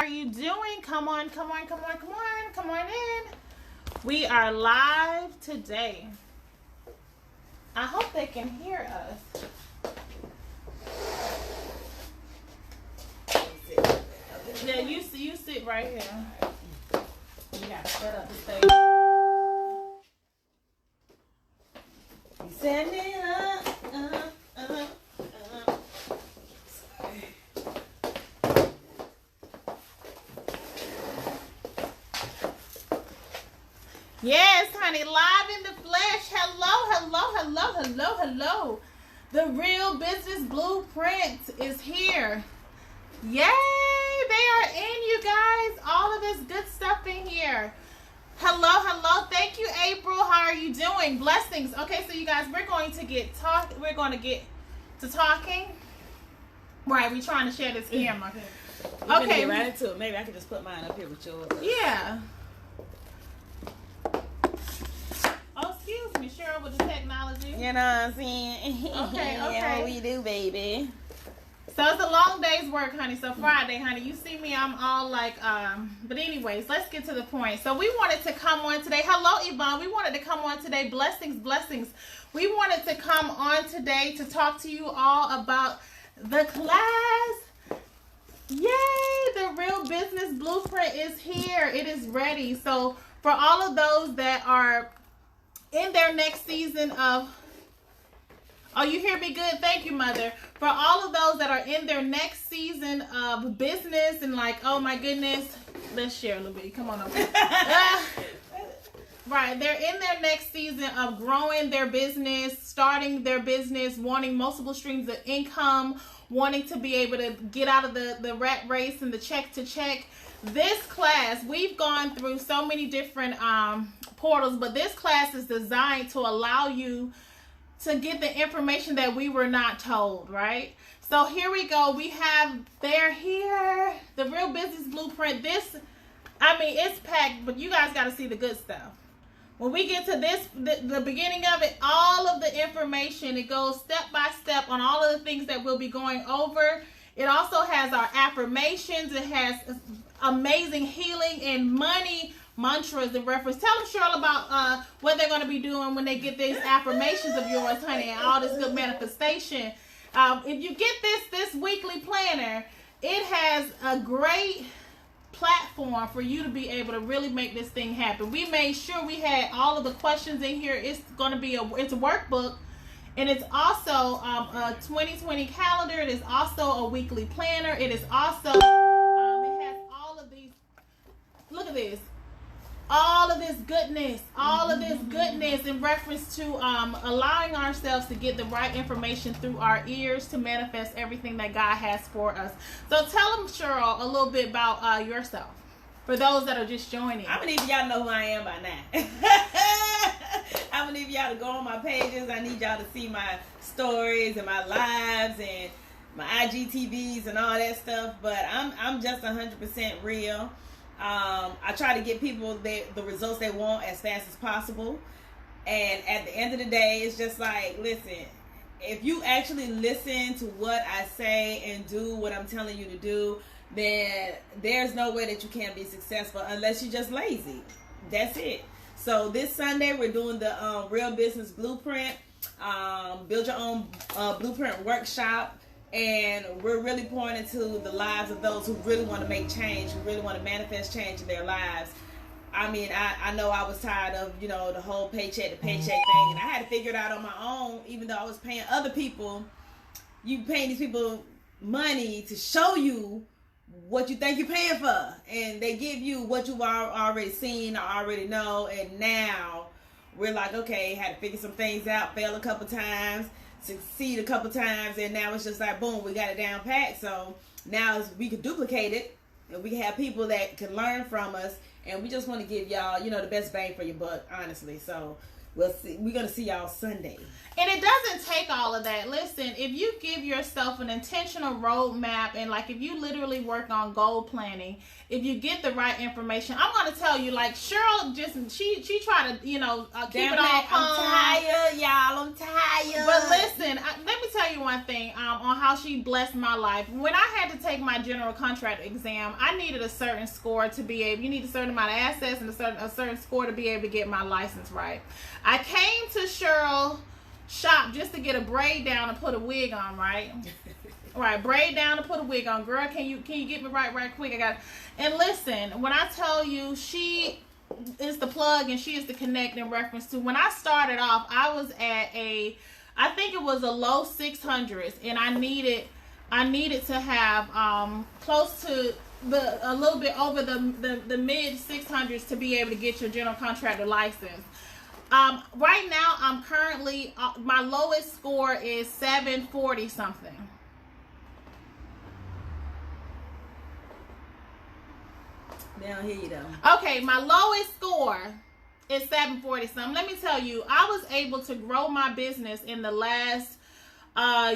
are you doing? Come on, come on, come on, come on, come on in. We are live today. I hope they can hear us. Yeah, you sit right here. You gotta set up the stage. You set me up. Yes, honey, live in the flesh. Hello, hello, hello, hello, hello. The Real Business Blueprint is here. Yay, they are in, you guys. All of this good stuff in here. Hello, hello. Thank you, April. How are you doing? Blessings. Okay, so you guys, we're going to get to talking. Right, we're trying to share this camera. Okay, get right into it. Maybe I can just put mine up here with yours. Yeah. Oh, excuse me, Cheryl, with the technology. You know what I'm saying? Okay. Yeah, what we do, baby. So it's a long day's work, honey. So Friday, honey, you see me, I'm all like, but anyways, let's get to the point. So we wanted to come on today. Hello, Yvonne. We wanted to come on today. Blessings, blessings. We wanted to come on today to talk to you all about the class. Yay! The Real Business Blueprint is here. It is ready. So for all of those that are in their next season of, oh, you hear me good? Thank you, Mother. For all of those that are in their next season of business and like, oh my goodness, let's share a little bit. Come on over. Right, they're in their next season of growing their business, starting their business, wanting multiple streams of income, wanting to be able to get out of the rat race and the check to check. This class, we've gone through so many different portals, but this class is designed to allow you to get the information that we were not told, right? So here we go. They're here. The Real Business Blueprint. It's packed, but you guys got to see the good stuff. When we get to this, the beginning of it, all of the information, it goes step by step on all of the things that we'll be going over. It also has our affirmations. It has amazing healing and money mantras in reference. Tell them, Cheryl, about what they're going to be doing when they get these affirmations of yours, honey, and all this good manifestation. If you get this weekly planner, it has a great platform for you to be able to really make this thing happen. We made sure we had all of the questions in here. It's going to be it's a workbook, and it's also a 2020 calendar. It is also a weekly planner. It is also it has all of these. Look at this. All of this goodness in reference to allowing ourselves to get the right information through our ears to manifest everything that God has for us. So tell them, Cheryl, a little bit about yourself for those that are just joining. I'm gonna need y'all to know who I am by now. I'm gonna need y'all to go on my pages. I need y'all to see my stories and my lives and my IGTVs and all that stuff. But I'm just 100% real. I try to get people the results they want as fast as possible. And at the end of the day, it's just like, listen, if you actually listen to what I say and do what I'm telling you to do, then there's no way that you can't be successful unless you're just lazy. That's it. So this Sunday, we're doing the Real Business Blueprint, Build Your Own Blueprint Workshop. And we're really pointing to the lives of those who really want to make change, who really want to manifest change in their lives. I mean, I know I was tired of, the whole paycheck to paycheck thing. And I had to figure it out on my own, even though I was paying other people. You paying these people money to show you what you think you're paying for. And they give you what you've already seen or already know. And now we're like, okay, had to figure some things out, fail a couple times, succeed a couple times, and now it's just like, boom, we got it down pat. So now we can duplicate it, and we can have people that can learn from us, and we just want to give y'all, the best bang for your buck, honestly. So we'll see. We're gonna see y'all Sunday. And it doesn't take all of that. Listen, if you give yourself an intentional roadmap and like if you literally work on goal planning, if you get the right information, I'm going to tell you, like Cheryl she tried to, keep it all calm. I'm tired, y'all. I'm tired. But listen, let me tell you one thing on how she blessed my life. When I had to take my general contract exam, I needed a certain score to be able, you need a certain amount of assets and a certain score to be able to get my license right. I came to Cheryl shop just to get a braid down and put a wig on, right? Right, braid down and put a wig on. Girl, can you get me right quick? I got. And listen, when I tell you she is the plug and she is the connect in reference to when I started off, I was at I think it was a low 600s, and I needed to have close to a little bit over the mid 600s to be able to get your general contractor license. Right now, I'm currently, my lowest score is 740 something. They don't hear you though. Okay, my lowest score is 740 something. Let me tell you, I was able to grow my business in the last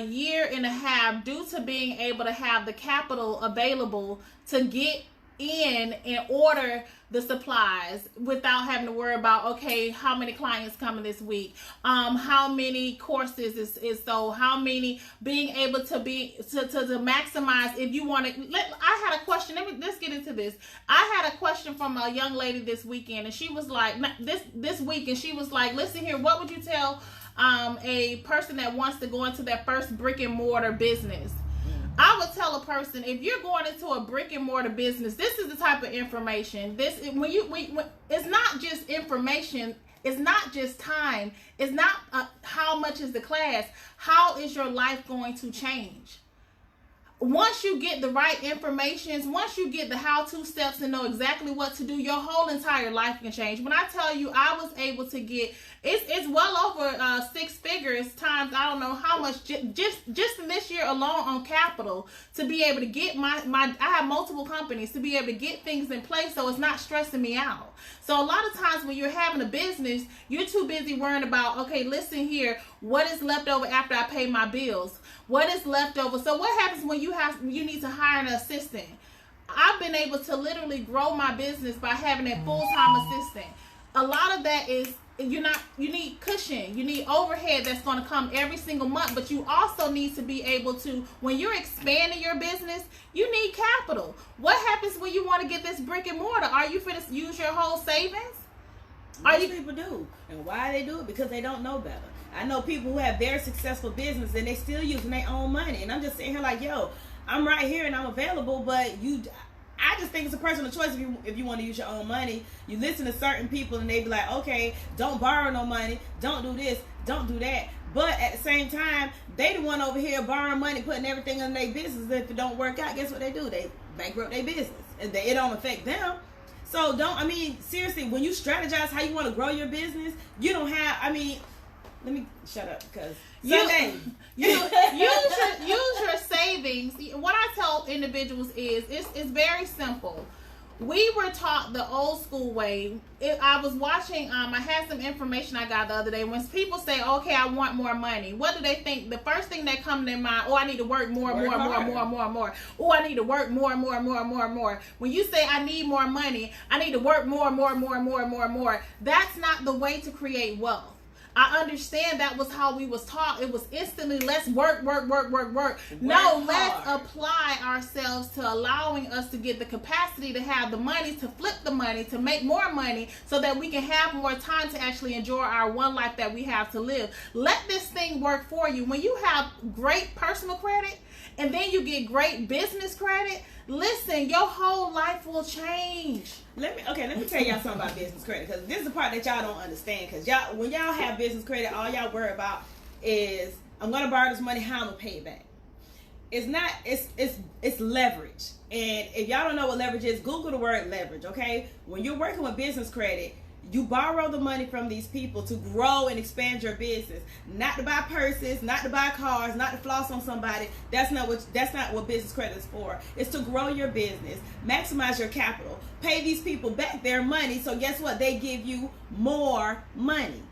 year and a half due to being able to have the capital available to get in and order the supplies without having to worry about, okay, how many clients coming this week, how many courses is sold, how many, being able to maximize. If you want to, I had a question. Let's get into this. I had a question from a young lady this weekend, and she was like, this week, and she was like, listen here, what would you tell a person that wants to go into their first brick and mortar business? I would tell a person, if you're going into a brick and mortar business, this is the type of information. It's not just information. It's not just time. It's not how much is the class. How is your life going to change? Once you get the right information, once you get the how-to steps and know exactly what to do, your whole entire life can change. When I tell you, I was able to get, it's well over 6 figures times, I don't know how much, just in this year alone on capital, to be able to get I have multiple companies, to be able to get things in place so it's not stressing me out. So a lot of times when you're having a business, you're too busy worrying about, okay, listen here, what is left over after I pay my bills? What is left over? So what happens when you need to hire an assistant? I've been able to literally grow my business by having a full-time assistant. A lot of that is you need cushion, you need overhead that's going to come every single month, but you also need to be able to, when you're expanding your business, you need capital. What happens when you want to get this brick and mortar? Are you going to use your whole savings? Most people do. And why they do it? Because they don't know better. I know people who have very successful business and they still using their own money. And I'm just sitting here like, yo, I'm right here and I'm available, but I just think it's a personal choice if you want to use your own money. You listen to certain people and they be like, okay, don't borrow no money, don't do this, don't do that. But at the same time, they the one over here borrowing money, putting everything in their business. If it don't work out, guess what they do? They bankrupt their business. And it don't affect them. So seriously, when you strategize how you want to grow your business, you don't have, let me shut up because Sunday. Use your savings. What I tell individuals is it's very simple. We were taught the old school way. I was watching, I had some information I got the other day. When people say, okay, I want more money, what do they think? The first thing that comes to their mind, oh, I need to work more. Oh, I need to work more. When you say I need more money, I need to work more. That's not the way to create wealth. I understand that was how we was taught. It was instantly, let's work. No, let's apply ourselves to allowing us to get the capacity to have the money, to flip the money, to make more money so that we can have more time to actually enjoy our one life that we have to live. Let this thing work for you. When you have great personal credit and then you get great business credit, listen, your whole life will change. Let me tell y'all something about business credit, because this is the part that y'all don't understand. Because when y'all have business credit, all y'all worry about is, I'm gonna borrow this money, how I'm gonna pay it back. It's not. It's leverage. And if y'all don't know what leverage is, Google the word leverage. Okay, when you're working with business credit, you borrow the money from these people to grow and expand your business, not to buy purses, not to buy cars, not to floss on somebody. That's not what business credit is for. It's to grow your business, maximize your capital, pay these people back their money. So guess what? They give you more money.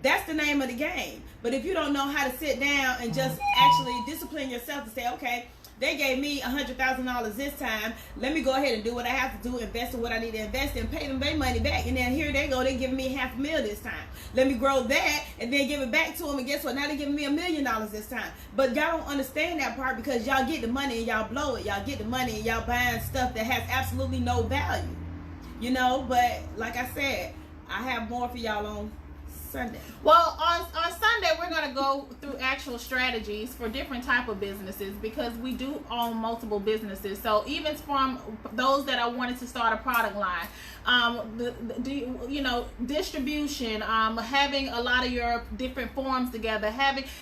That's the name of the game. But if you don't know how to sit down and just actually discipline yourself to say, okay, they gave me $100,000 this time. Let me go ahead and do what I have to do, invest in what I need to invest in, pay them their money back. And then here they go, they're giving me $500,000 this time. Let me grow that and then give it back to them. And guess what? Now they're giving me $1 million this time. But y'all don't understand that part because y'all get the money and y'all blow it. Y'all get the money and y'all buying stuff that has absolutely no value. You know, but like I said, I have more for y'all on Sunday. Well, on Sunday we're going to go through actual strategies for different type of businesses because we do own multiple businesses. So even from those that are wanting to start a product line, distribution, having a lot of your different forms together,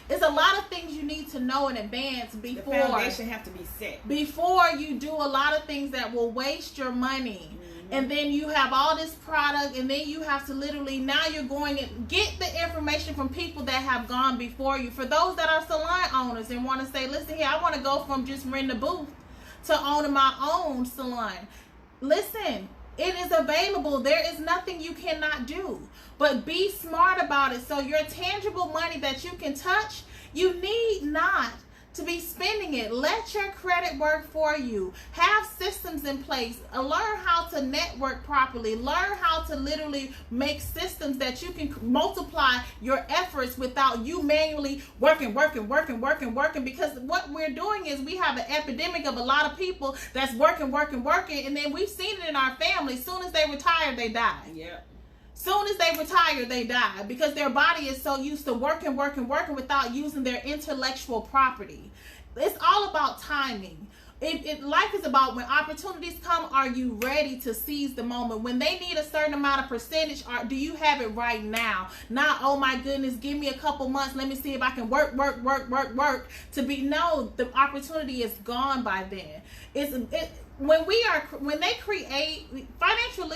it's a lot of things you need to know in advance before. The foundation have to be set before you do a lot of things that will waste your money. And then you have all this product, and then you have to literally, now you're going and get the information from people that have gone before you. For those that are salon owners and want to say, listen here, I want to go from just renting a booth to owning my own salon. Listen, it is available. There is nothing you cannot do. But be smart about it. So your tangible money that you can touch, you need not to be spending it. Let your credit work for you. Have systems in place. Learn how to network properly. Learn how to literally make systems that you can multiply your efforts without you manually working. Because what we're doing is we have an epidemic of a lot of people that's working, and then we've seen it in our family. As soon as they retire, they die. Yeah. Soon as they retire, they die because their body is so used to working without using their intellectual property. It's all about timing. Life is about when opportunities come, are you ready to seize the moment? When they need a certain amount of percentage, do you have it right now? Not, oh my goodness, give me a couple months. Let me see if I can work no, the opportunity is gone by then. When they create financial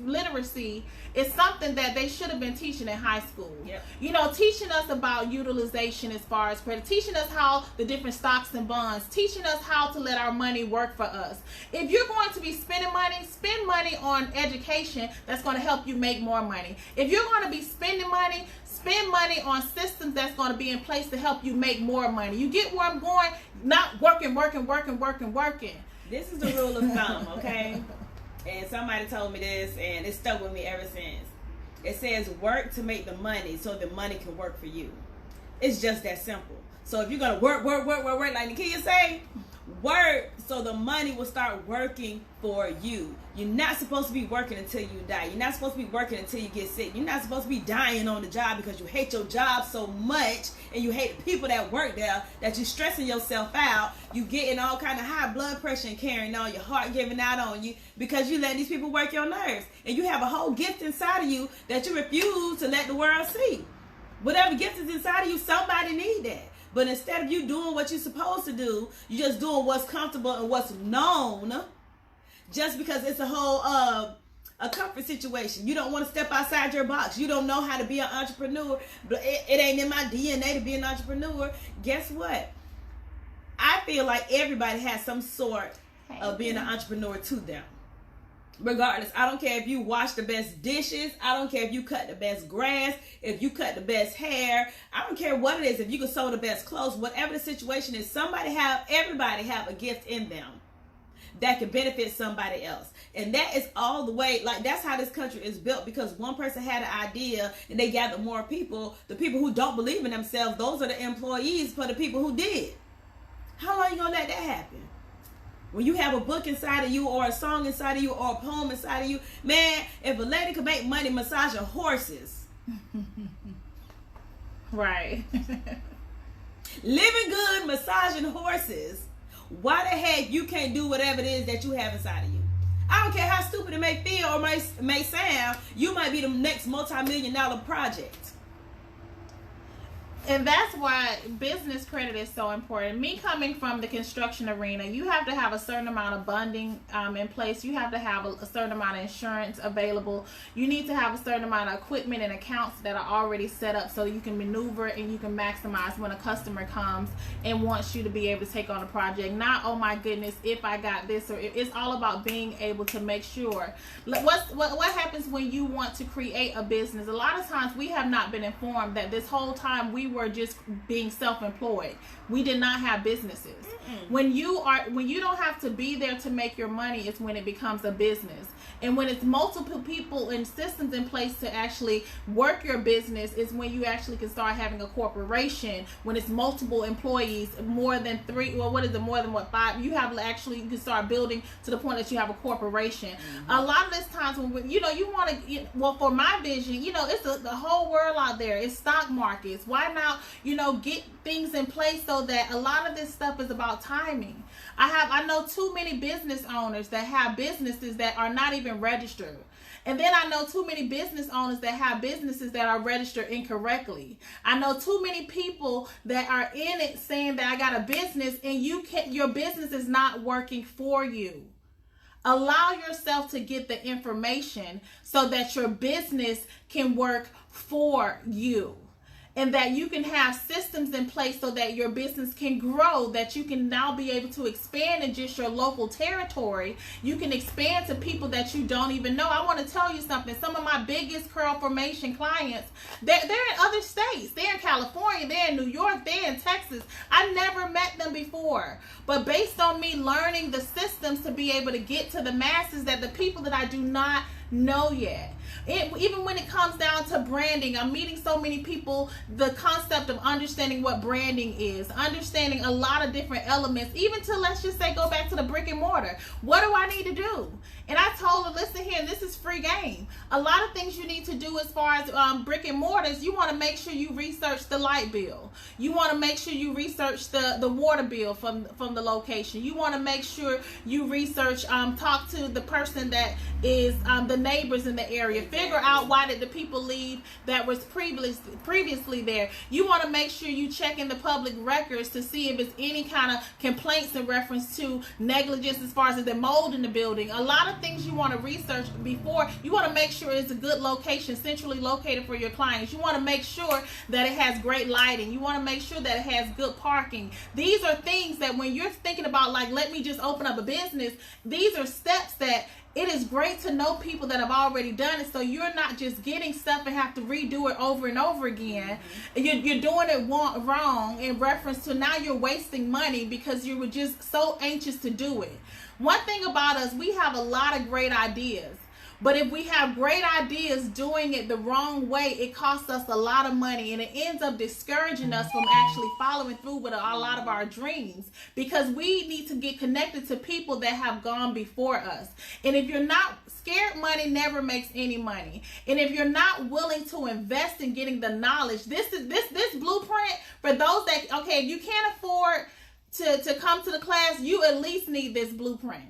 literacy is something that they should have been teaching in high school. Yep. Teaching us about utilization as far as credit, teaching us how the different stocks and bonds, teaching us how to let our money work for us. If you're going to be spending money, spend money on education that's going to help you make more money. If you're going to be spending money, spend money on systems that's going to be in place to help you make more money. You get where I'm going? Not working. This is the rule of thumb, okay? And somebody told me this, and it stuck with me ever since. It says work to make the money so the money can work for you. It's just that simple. So if you're going to work, like Nekia say, work so the money will start working for you. You're not supposed to be working until you die. You're not supposed to be working until you get sick. You're not supposed to be dying on the job because you hate your job so much and you hate the people that work there that you're stressing yourself out. You getting all kind of high blood pressure and carrying on, your heart giving out on you because you let these people work your nerves. And you have a whole gift inside of you that you refuse to let the world see. Whatever gift is inside of you, somebody need that. But instead of you doing what you're supposed to do, you're just doing what's comfortable and what's known just because it's a whole a comfort situation. You don't want to step outside your box. You don't know how to be an entrepreneur. But it ain't in my DNA to be an entrepreneur. Guess what? I feel like everybody has some sort of being an entrepreneur to them. Regardless, I don't care if you wash the best dishes. I don't care if you cut the best grass, if you cut the best hair. I don't care what it is. If you can sew the best clothes, whatever the situation is, everybody have a gift in them that can benefit somebody else. And that is all the way, like that's how this country is built, because one person had an idea and they gathered more people. The people who don't believe in themselves, those are the employees for the people who did. How long you gonna let that happen? When you have a book inside of you or a song inside of you or a poem inside of you, man, if a lady could make money massaging horses. Right. Living good massaging horses, why the heck you can't do whatever it is that you have inside of you? I don't care how stupid it may feel or may sound, you might be the next multi-million-dollar project. And that's why business credit is so important. Me coming from the construction arena, you have to have a certain amount of bonding in place. You have to have a certain amount of insurance available. You need to have a certain amount of equipment and accounts that are already set up so you can maneuver and you can maximize when a customer comes and wants you to be able to take on a project. Not, oh my goodness, if I got this, or it's all about being able to make sure. What happens when you want to create a business? A lot of times we have not been informed that this whole time we were just being self-employed. We did not have businesses. When you don't have to be there to make your money, it's when it becomes a business. And when it's multiple people and systems in place to actually work your business, is when you actually can start having a corporation. When it's multiple employees, more than 3, well, what is it, more than 5? You can start building to the point that you have a corporation. A lot of this times when you want to, well, for my vision, it's the whole world out there. It's stock markets. Why not, get things in place so that a lot of this stuff is about timing. I know too many business owners that have businesses that are not even registered. And then I know too many business owners that have businesses that are registered incorrectly. I know too many people that are in it saying that I got a business and your business is not working for you. Allow yourself to get the information so that your business can work for you. And that you can have systems in place so that your business can grow, that you can now be able to expand in just your local territory. You can expand to people that you don't even know. I want to tell you something. Some of my biggest curl formation clients, they're in other states. They're in California, they're in New York, they're in Texas. I never met them before. But based on me learning the systems to be able to get to the masses, that the people that I do not know yet. Even when it comes down to branding, I'm meeting so many people, the concept of understanding what branding is, understanding a lot of different elements, even to, let's just say, go back to the brick and mortar. What do I need to do? And I told her, listen here, this is free game. A lot of things you need to do as far as brick and mortars, you want to make sure you research the light bill. You want to make sure you research the water bill from the location. You want to make sure you research, talk to the person that is the neighbors in the area. Figure out why did the people leave that was previously there. You want to make sure you check in the public records to see if it's any kind of complaints in reference to negligence as far as the mold in the building. A lot of things you want to research before. You want to make sure it's a good location, centrally located for your clients. You want to make sure that it has great lighting. You want to make sure that it has good parking. These are things that when you're thinking about, like, let me just open up a business, these are steps that it is great to know people that have already done it, so you're not just getting stuff and have to redo it over and over again. You're doing it wrong in reference to now you're wasting money because you were just so anxious to do it. One thing about us, we have a lot of great ideas. But if we have great ideas doing it the wrong way, it costs us a lot of money, and it ends up discouraging us from actually following through with a lot of our dreams, because we need to get connected to people that have gone before us. And if you're not scared, money never makes any money. And if you're not willing to invest in getting the knowledge, this blueprint for those that, okay, if you can't afford to come to the class, you at least need this blueprint.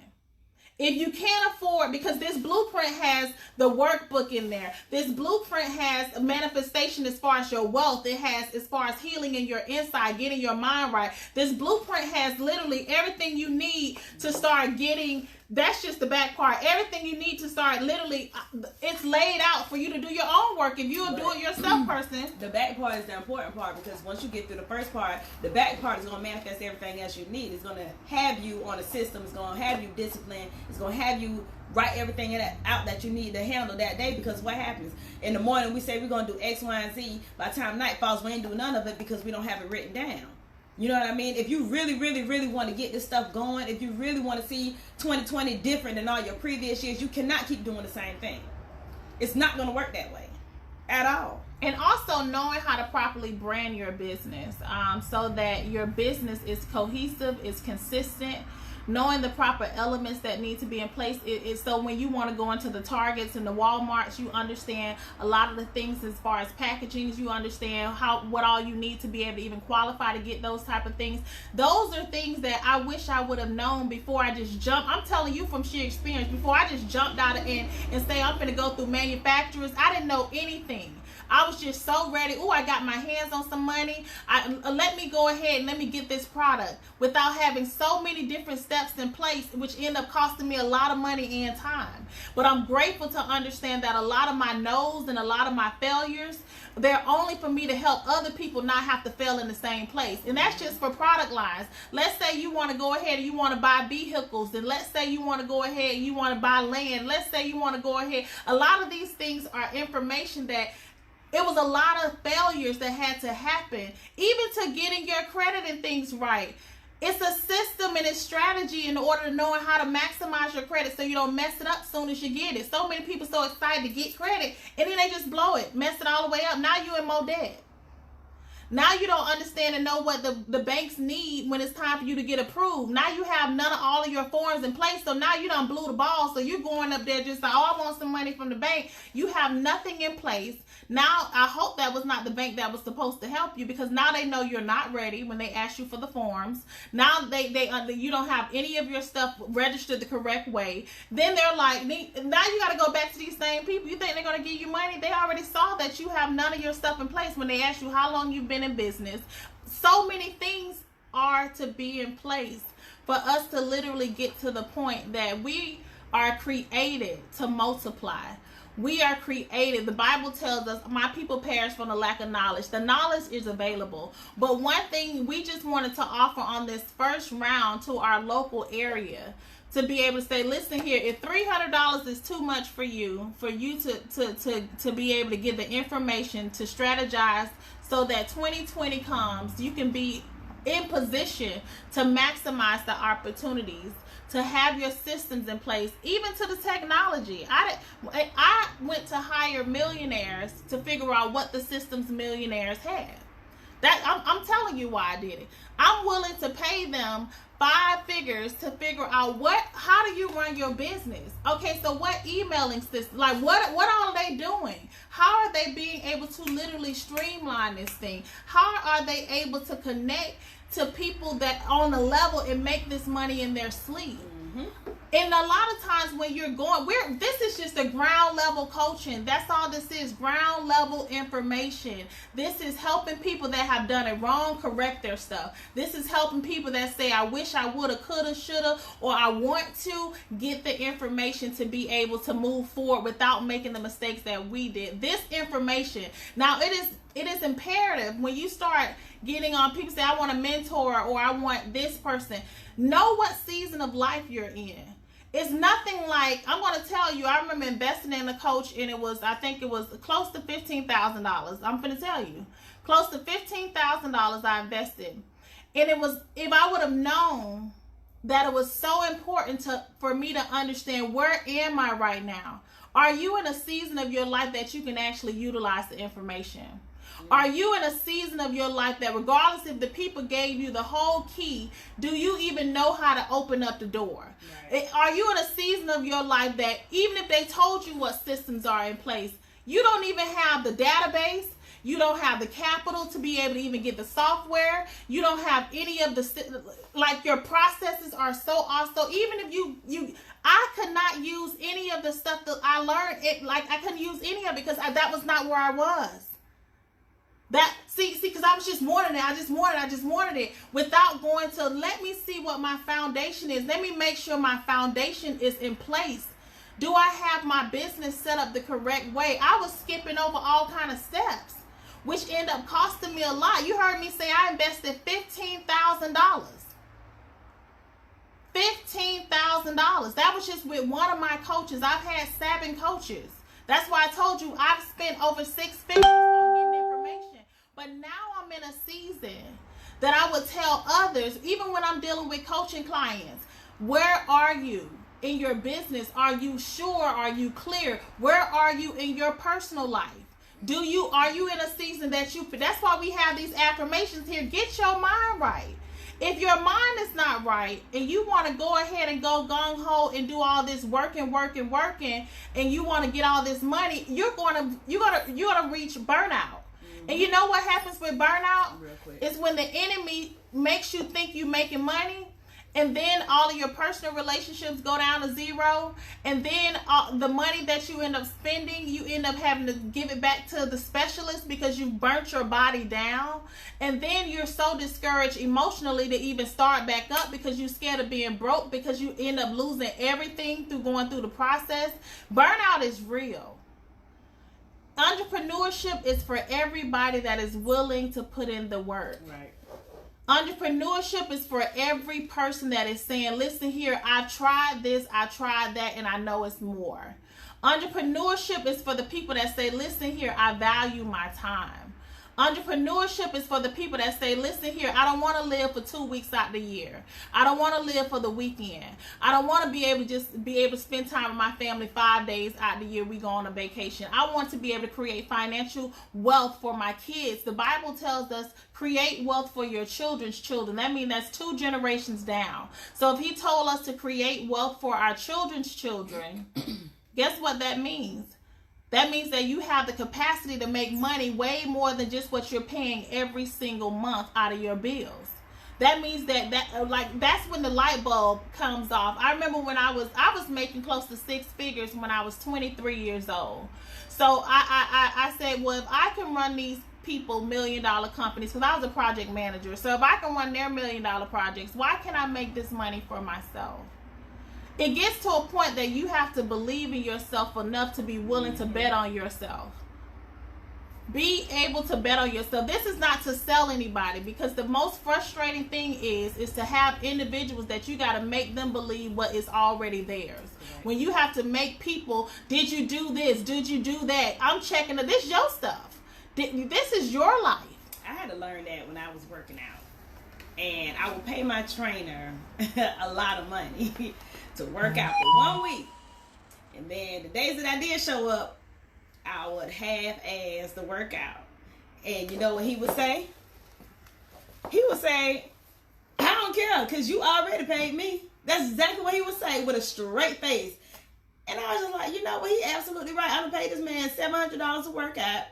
If you can't afford, because this blueprint has the workbook in there. This blueprint has a manifestation as far as your wealth. It has as far as healing in your inside, getting your mind right. This blueprint has literally everything you need to start getting. That's just the back part. Everything you need to start, literally, it's laid out for you to do your own work. If you're a do-it-yourself person. The back part is the important part, because once you get through the first part, the back part is going to manifest everything else you need. It's going to have you on a system. It's going to have you disciplined. It's going to have you write everything out that you need to handle that day, because what happens? In the morning, we say we're going to do X, Y, and Z. By the time night falls, we ain't doing none of it because we don't have it written down. You know what I mean? If you really, really, really want to get this stuff going, if you really want to see 2020 different than all your previous years, you cannot keep doing the same thing. It's not going to work that way at all. And also knowing how to properly brand your business, so that your business is cohesive, is consistent. Knowing the proper elements that need to be in place, so when you want to go into the Targets and the Walmarts, you understand a lot of the things as far as packaging. You understand what all you need to be able to even qualify to get those type of things. Those are things that I wish I would have known before I just jumped. I'm telling you from sheer experience, before I just jumped out and say I'm going to go through manufacturers, I didn't know anything. I was just so ready. Oh, I got my hands on some money. Let me go ahead and let me get this product without having so many different steps in place, which end up costing me a lot of money and time. But I'm grateful to understand that a lot of my no's and a lot of my failures, they're only for me to help other people not have to fail in the same place. And that's just for product lines. Let's say you want to go ahead and you want to buy vehicles, and let's say you want to go ahead and you want to buy land. Let's say you want to go ahead. A lot of these things are information that it was a lot of failures that had to happen, even to getting your credit and things right. It's a system and a strategy in order to knowing how to maximize your credit so you don't mess it up as soon as you get it. So many people so excited to get credit, and then they just blow it, mess it all the way up. Now you in more debt. Now you don't understand and know what the banks need when it's time for you to get approved. Now you have none of all of your forms in place, so now you done blew the ball. So you're going up there just like, oh, I want some money from the bank. You have nothing in place. Now, I hope that was not the bank that was supposed to help you, because now they know you're not ready when they ask you for the forms. Now you don't have any of your stuff registered the correct way. Then they're like, now you got to go back to these same people. You think they're going to give you money? They already saw that you have none of your stuff in place when they ask you how long you've been in business. So many things are to be in place for us to literally get to the point that we are created to multiply. We are created. The Bible tells us, my people perish from the lack of knowledge. The knowledge is available. But one thing we just wanted to offer on this first round to our local area, to be able to say, listen here, if $300 is too much for you to be able to get the information to strategize so that 2020 comes, you can be in position to maximize the opportunities, to have your systems in place, even to the technology. I went to hire millionaires to figure out what the systems millionaires had. I'm telling you why I did it. I'm willing to pay them 5 figures to figure out how do you run your business? Okay, so what emailing system, like what are they doing? How are they being able to literally streamline this thing? How are they able to connect to people that on a level and make this money in their sleep? Mm-hmm. And a lot of times when you're going, this is just a ground level coaching. That's all this is, ground level information. This is helping people that have done it wrong correct their stuff. This is helping people that say, I wish I woulda, coulda, shoulda, or I want to get the information to be able to move forward without making the mistakes that we did. This information, now it is imperative when you start getting on, people say, I want a mentor or I want this person. Know what season of life you're in. It's nothing like, I'm going to tell you, I remember investing in a coach, and I think it was close to $15,000. I'm going to tell you, close to $15,000 I invested. And it was, if I would have known that it was so important for me to understand, where am I right now? Are you in a season of your life that you can actually utilize the information? Are you in a season of your life that regardless if the people gave you the whole key, do you even know how to open up the door? Right. Are you in a season of your life that even if they told you what systems are in place, you don't even have the database, you don't have the capital to be able to even get the software, you don't have any of the, like your processes are so off. So even if I could not use any of the stuff that I learned, I couldn't use any of it because that was not where I was. Because I was just wanting it. I just wanted it without going to, let me see what my foundation is. Let me make sure my foundation is in place. Do I have my business set up the correct way? I was skipping over all kind of steps, which end up costing me a lot. You heard me say I invested $15,000. $15,000. That was just with one of my coaches. I've had 7 coaches. That's why I told you I've spent over 6 figures on getting information. But now I'm in a season that I would tell others, even when I'm dealing with coaching clients, where are you in your business? Are you sure? Are you clear? Where are you in your personal life? Are you in a season that's why we have these affirmations here. Get your mind right. If your mind is not right and you want to go ahead and go gung-ho and do all this working, and you want to get all this money, you're gonna reach burnout. And you know what happens with burnout? Real quick. It's when the enemy makes you think you're making money, and then all of your personal relationships go down to zero, and then the money that you end up spending, you end up having to give it back to the specialist because you burnt your body down, and then you're so discouraged emotionally to even start back up because you're scared of being broke because you end up losing everything through going through the process. Burnout is real. Entrepreneurship is for everybody that is willing to put in the work. Right. Entrepreneurship is for every person that is saying, listen here, I've tried this, I tried that, and I know it's more. Entrepreneurship is for the people that say, listen here, I value my time. Entrepreneurship is for the people that say, listen here, I don't want to live for 2 weeks out the year. I don't want to live for the weekend. I don't want to be able to spend time with my family 5 days out the year we go on a vacation. I want to be able to create financial wealth for my kids. The Bible tells us create wealth for your children's children. That means that's 2 generations down. So if he told us to create wealth for our children's children, guess what that means? That means that you have the capacity to make money way more than just what you're paying every single month out of your bills. That means that's when the light bulb comes off. I remember when I was making close to 6 figures when I was 23 years old. So I said, well, if I can run these people $1 million companies, because I was a project manager. So if I can run their $1 million projects, why can't I make this money for myself? It gets to a point that you have to believe in yourself enough to be willing to bet on yourself. Be able to bet on yourself. This is not to sell anybody, because the most frustrating thing is to have individuals that you got to make them believe what is already theirs. Right. When you have to make people, did you do this? Did you do that? I'm checking it. This is your stuff. This is your life. I had to learn that when I was working out. And I would pay my trainer a lot of money to work out for 1 week. And then the days that I did show up, I would half-ass the workout. And you know what he would say? He would say, I don't care, because you already paid me. That's exactly what he would say with a straight face. And I was just like, you know what? He absolutely right. I done paid this man $700 a workout.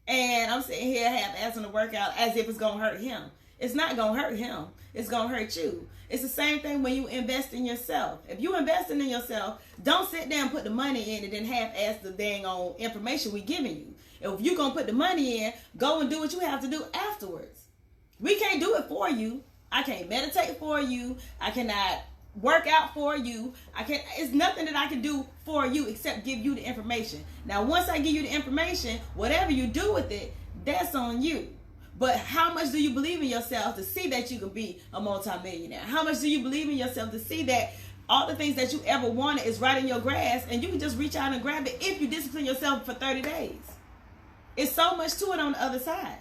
And I'm sitting here half-assing the workout as if it's going to hurt him. It's not going to hurt him. It's going to hurt you. It's the same thing when you invest in yourself. If you investing in yourself, don't sit there and put the money in and then half-ass the dang on information we giving you. If you're going to put the money in, go and do what you have to do afterwards. We can't do it for you. I can't meditate for you. I cannot work out for you. It's nothing that I can do for you except give you the information. Now, once I give you the information, whatever you do with it, that's on you. But how much do you believe in yourself to see that you can be a multimillionaire? How much do you believe in yourself to see that all the things that you ever wanted is right in your grasp and you can just reach out and grab it if you discipline yourself for 30 days? It's so much to it on the other side.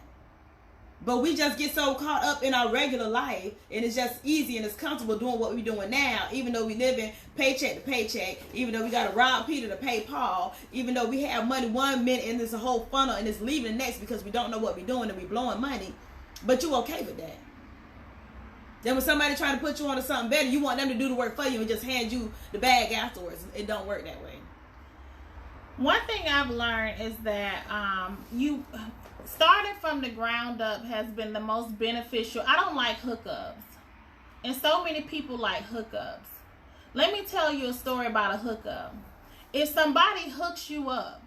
But we just get so caught up in our regular life, and it's just easy and it's comfortable doing what we're doing now, even though we live in paycheck to paycheck, even though we got to rob Peter to pay Paul, even though we have money 1 minute and it's a whole funnel and it's leaving the next because we don't know what we're doing and we're blowing money. But you okay with that. Then when somebody trying to put you onto something better, you want them to do the work for you and just hand you the bag afterwards. It don't work that way. One thing I've learned is that you starting from the ground up has been the most beneficial. I don't like hookups. And so many people like hookups. Let me tell you a story about a hookup. If somebody hooks you up,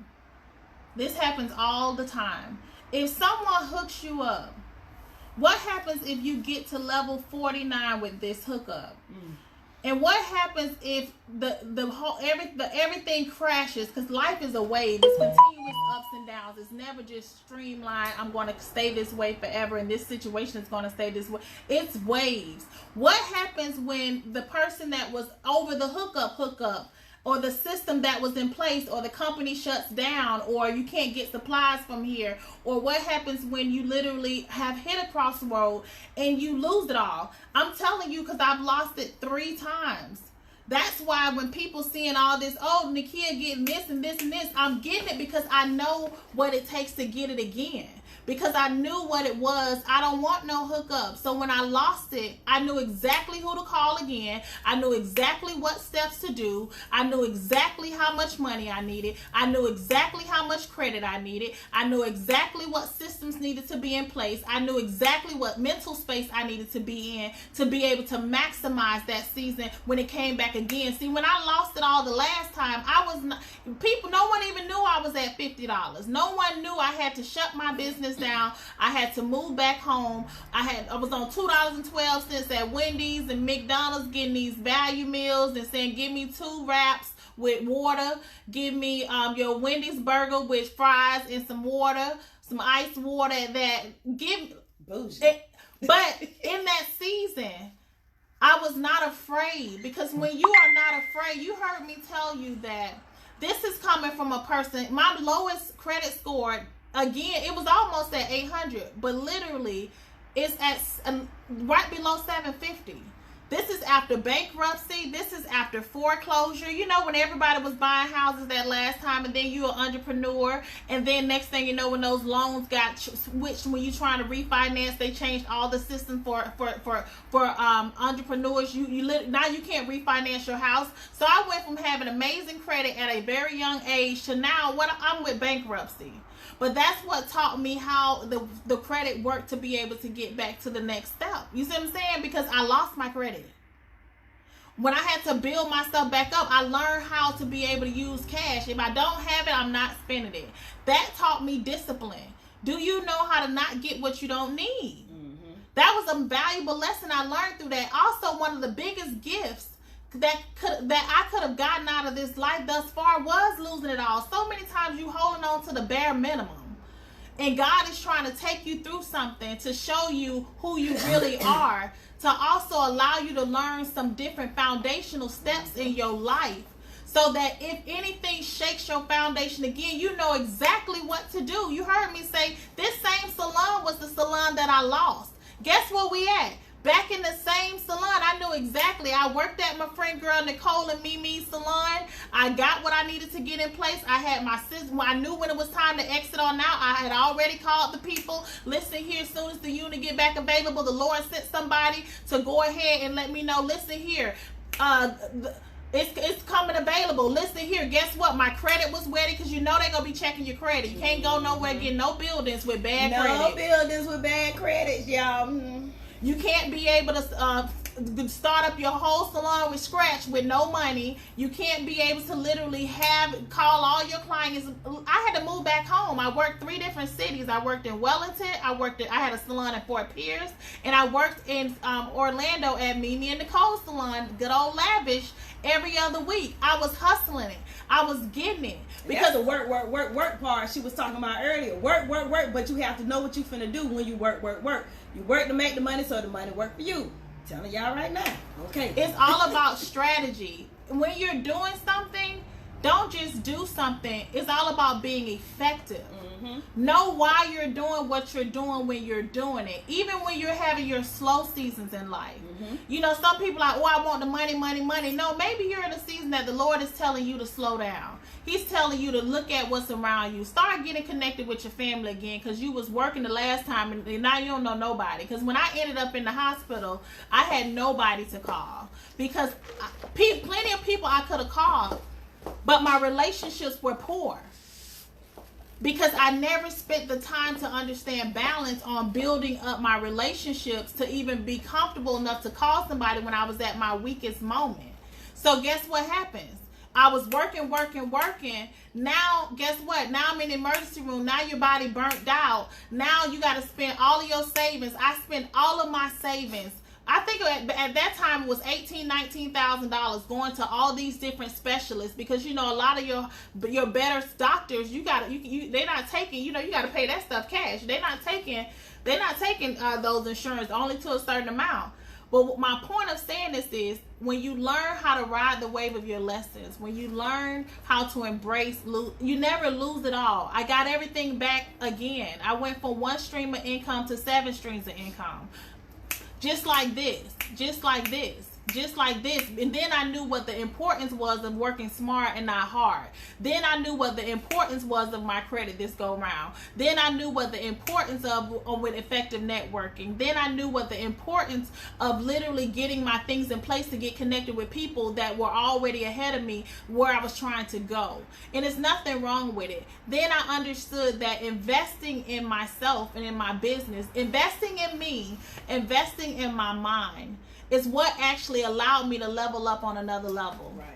this happens all the time. If someone hooks you up, what happens if you get to level 49 with this hookup? And what happens if everything crashes? Because life is a wave. It's continuous ups and downs. It's never just streamlined. I'm going to stay this way forever, and this situation is going to stay this way. It's waves. What happens when the person that was over the hookup, or the system that was in place, or the company shuts down, or you can't get supplies from here, or what happens when you literally have hit a crossroad and you lose it all? I'm telling you, because I've lost it 3 times. That's why when people seeing all this, oh, Nekia getting this and this and this, I'm getting it because I know what it takes to get it again. because I knew what it was. I don't want no hookup. So when I lost it, I knew exactly who to call again. I knew exactly what steps to do. I knew exactly how much money I needed. I knew exactly how much credit I needed. I knew exactly what systems needed to be in place. I knew exactly what mental space I needed to be in to be able to maximize that season when it came back again. See, when I lost it all the last time, no one even knew I was at $50. No one knew I had to shut my business down. I had to move back home. I was on $2.12 at Wendy's and McDonald's getting these value meals and saying, give me 2 wraps with water. Give me your Wendy's burger with fries and some water, some ice water. But in that season, I was not afraid, because when you are not afraid, you heard me tell you that this is coming from a person. My lowest credit score, again, it was almost at 800, but literally it's at right below 750. This is after bankruptcy. This is after foreclosure. You know, when everybody was buying houses that last time, and then you're an entrepreneur, and then next thing you know, when those loans got switched, when you're trying to refinance, they changed all the system for entrepreneurs. Now you can't refinance your house. So I went from having amazing credit at a very young age to now I'm with bankruptcy. But that's what taught me how the credit worked to be able to get back to the next step. You see what I'm saying? Because I lost my credit. When I had to build myself back up, I learned how to be able to use cash. If I don't have it, I'm not spending it. That taught me discipline. Do you know how to not get what you don't need? Mm-hmm. That was a valuable lesson I learned through that. Also, one of the biggest gifts that I could have gotten out of this life thus far was losing it all. So many times you holding on to the bare minimum, and God is trying to take you through something to show you who you really are, to also allow you to learn some different foundational steps in your life, so that if anything shakes your foundation again, you know exactly what to do. You heard me say this same salon was the salon that I lost. Guess where we at? Back in the same salon. I knew exactly. I worked at my friend girl Nicole and Mimi's salon. I got what I needed to get in place. I had my system. I knew when it was time to exit on out. I had already called the people. Listen here, as soon as the unit get back available, the Lord sent somebody to go ahead and let me know. Listen here. It's coming available. Listen here. Guess what? My credit was ready, because you know they're going to be checking your credit. You can't go nowhere getting no buildings with bad credit. No buildings with bad credits, y'all. Mm-hmm. You can't be able to start up your whole salon with scratch with no money. You can't be able to literally call all your clients. I had to move back home. I worked 3 different cities. I worked in Wellington. I had a salon in Fort Pierce, and I worked in Orlando at Mimi and Nicole's salon, good old lavish, every other week. I was hustling it. I was getting it. Because the work part she was talking about earlier. Work, but you have to know what you finna do when you work. You work to make the money, so the money work for you. Telling y'all right now. Okay. It's all about strategy. When you're doing something, don't just do something. It's all about being effective. Mm-hmm. Know why you're doing what you're doing when you're doing it. Even when you're having your slow seasons in life. Mm-hmm. You know, some people are like, oh, I want the money. No, maybe you're in a season that the Lord is telling you to slow down. He's telling you to look at what's around you. Start getting connected with your family again, because you was working the last time and now you don't know nobody. Because when I ended up in the hospital, I had nobody to call, because plenty of people I could have called, but my relationships were poor. Because I never spent the time to understand balance on building up my relationships to even be comfortable enough to call somebody when I was at my weakest moment. So guess what happens? I was working. Now, guess what? Now I'm in the emergency room. Now your body burnt out. Now you got to spend all of your savings. I spent all of my savings. I think at that time it was $19,000 going to all these different specialists, because you know a lot of your better doctors, they're not taking, you know, you got to pay that stuff cash. They're not taking those insurance only to a certain amount. But my point of saying this is, when you learn how to ride the wave of your lessons, when you learn how to embrace, you never lose it all. I got everything back again. I went from 1 stream of income to 7 streams of income. Just like this. just like this. And then I knew what the importance was of working smart and not hard. Then I knew what the importance was of my credit this go round. Then I knew what the importance of with effective networking. Then I knew what the importance of literally getting my things in place to get connected with people that were already ahead of me where I was trying to go. And there's nothing wrong with it. Then I understood that investing in myself and in my business, investing in me, investing in my mind, is what actually allowed me to level up on another level. Right.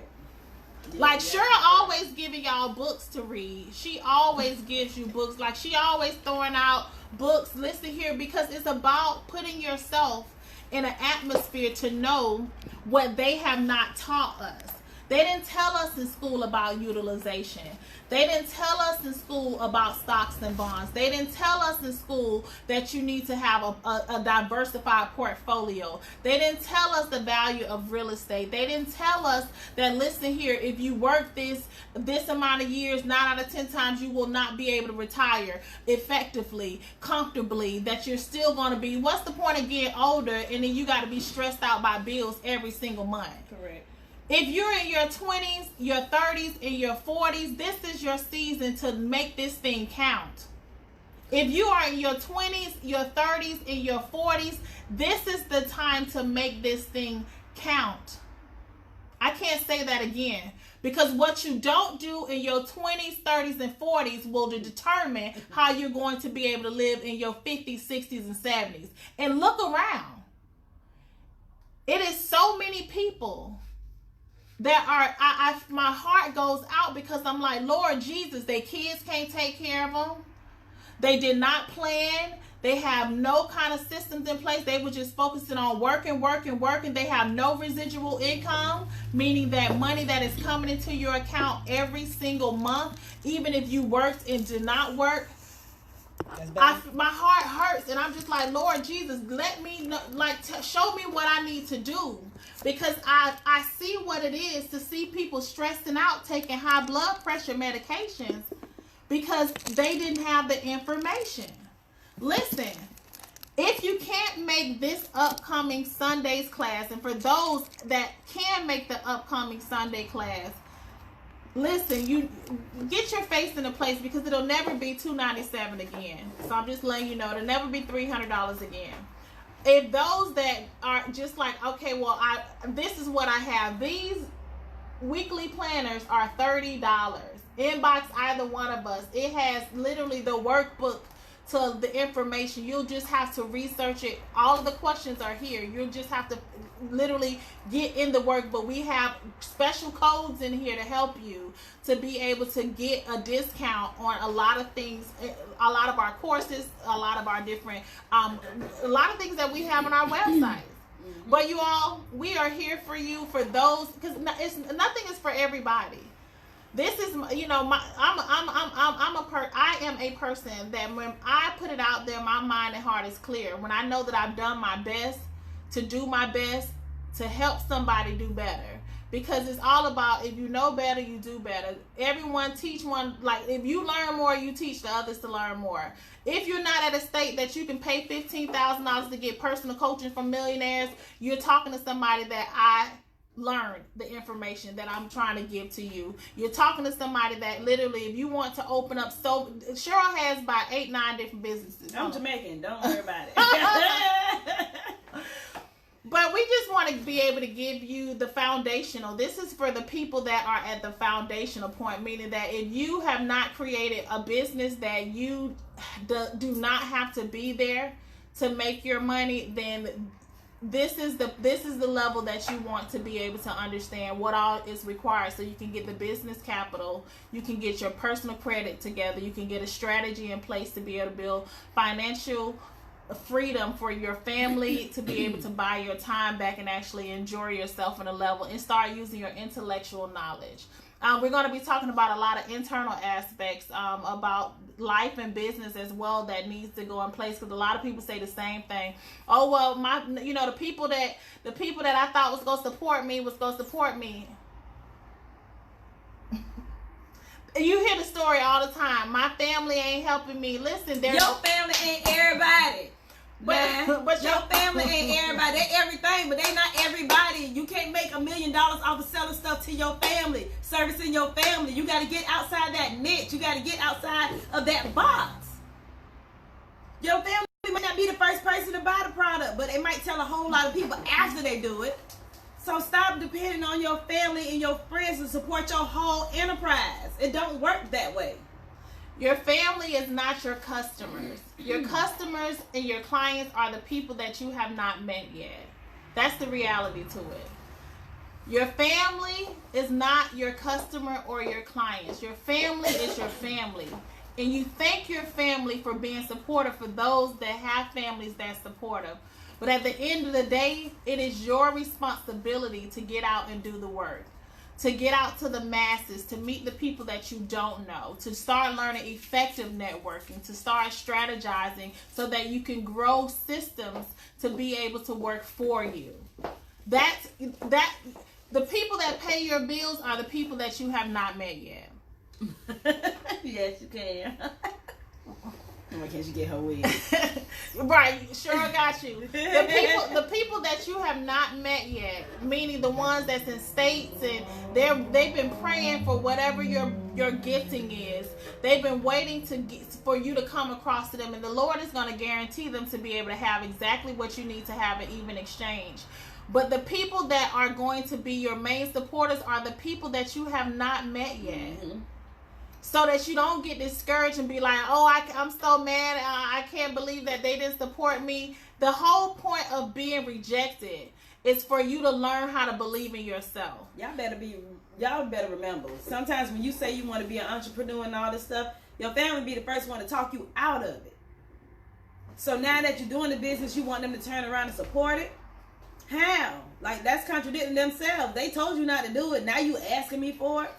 Yeah, like Cheryl always giving y'all books to read. She always gives you books. Like she always throwing out books. Listen here, because it's about putting yourself in an atmosphere to know what they have not taught us. They didn't tell us in school about utilization. They didn't tell us in school about stocks and bonds. They didn't tell us in school that you need to have a diversified portfolio. They didn't tell us the value of real estate. They didn't tell us that, listen here, if you work this amount of years, 9 out of 10 times you will not be able to retire effectively, comfortably, that you're still going to be, what's the point of getting older and then you got to be stressed out by bills every single month? Correct. If you're in your 20s, your 30s, and your 40s, this is your season to make this thing count. If you are in your 20s, your 30s, and your 40s, this is the time to make this thing count. I can't say that again, because what you don't do in your 20s, 30s, and 40s will determine how you're going to be able to live in your 50s, 60s, and 70s. And look around. It is so many people that are, my heart goes out because I'm like, Lord Jesus, their kids can't take care of them. They did not plan. They have no kind of systems in place. They were just focusing on working. They have no residual income, meaning that money that is coming into your account every single month, even if you worked and did not work. My heart hurts, and I'm just like, Lord Jesus, let me know, like, show me what I need to do, because I see what it is to see people stressing out, taking high blood pressure medications because they didn't have the information. Listen, if you can't make this upcoming Sunday's class, and for those that can make the upcoming Sunday class, listen, you get your face in a place, because it'll never be $297 again. So I'm just letting you know, it'll never be $300 again. If those that are just like, okay, well, this is what I have. These weekly planners are $30. Inbox either one of us. It has literally the workbook to the information. You'll just have to research it. All of the questions are here. You'll just have to literally get in the workbook. We have special codes in here to help you to be able to get a discount on a lot of things, a lot of our courses, a lot of our different, a lot of things that we have on our website. But you all, we are here for you, for those, because nothing is for everybody. This is, you know, I am a person that when I put it out there, my mind and heart is clear. When I know that I've done my best to do my best to help somebody do better. Because it's all about, if you know better, you do better. Everyone teach one, like if you learn more, you teach the others to learn more. If you're not at a state that you can pay $15,000 to get personal coaching from millionaires, you're talking to somebody that I learn the information that I'm trying to give to you. You're talking to somebody that literally, if you want to open up, so Cheryl has about 8-9 different businesses. I'm Jamaican, don't worry about it. But we just want to be able to give you the foundational. This is for the people that are at the foundational point, meaning that if you have not created a business that you do not have to be there to make your money, then this is the level that you want to be able to understand what all is required, so you can get the business capital, you can get your personal credit together, you can get a strategy in place to be able to build financial freedom for your family, to be able to buy your time back and actually enjoy yourself on a level and start using your intellectual knowledge. We're going to be talking about a lot of internal aspects about life and business as well that needs to go in place, because a lot of people say the same thing. Oh, well, the people that I thought was going to support me was going to support me. You hear the story all the time. My family ain't helping me. Listen, your family ain't everybody. But your family ain't everybody. They everything, but they not everybody. You can't make $1 million off of selling stuff to your family, servicing your family. You got to get outside that niche. You got to get outside of that box. Your family might not be the first person to buy the product, but it might tell a whole lot of people after they do it. So stop depending on your family and your friends to support your whole enterprise. It don't work that way. Your family is not your customers. Your customers and your clients are the people that you have not met yet. That's the reality to it. Your family is not your customer or your clients. Your family is your family. And you thank your family for being supportive for those that have families that's supportive. But at the end of the day, it is your responsibility to get out and do the work. To get out to the masses, to meet the people that you don't know, to start learning effective networking, to start strategizing so that you can grow systems to be able to work for you. The people that pay your bills are the people that you have not met yet. Yes, you can. Why can't you get her wig? Right, Cheryl got you. The people that you have not met yet, meaning the ones that's in states and they've been praying for whatever your gifting is. They've been waiting for you to come across to them, and the Lord is going to guarantee them to be able to have exactly what you need to have an even exchange. But the people that are going to be your main supporters are the people that you have not met yet. Mm-hmm. So that you don't get discouraged and be like, oh, I'm so mad. I can't believe that they didn't support me. The whole point of being rejected is for you to learn how to believe in yourself. Y'all better remember. Sometimes when you say you want to be an entrepreneur and all this stuff, your family be the first one to talk you out of it. So now that you're doing the business, you want them to turn around and support it? How? Like, that's contradicting themselves. They told you not to do it. Now you asking me for it?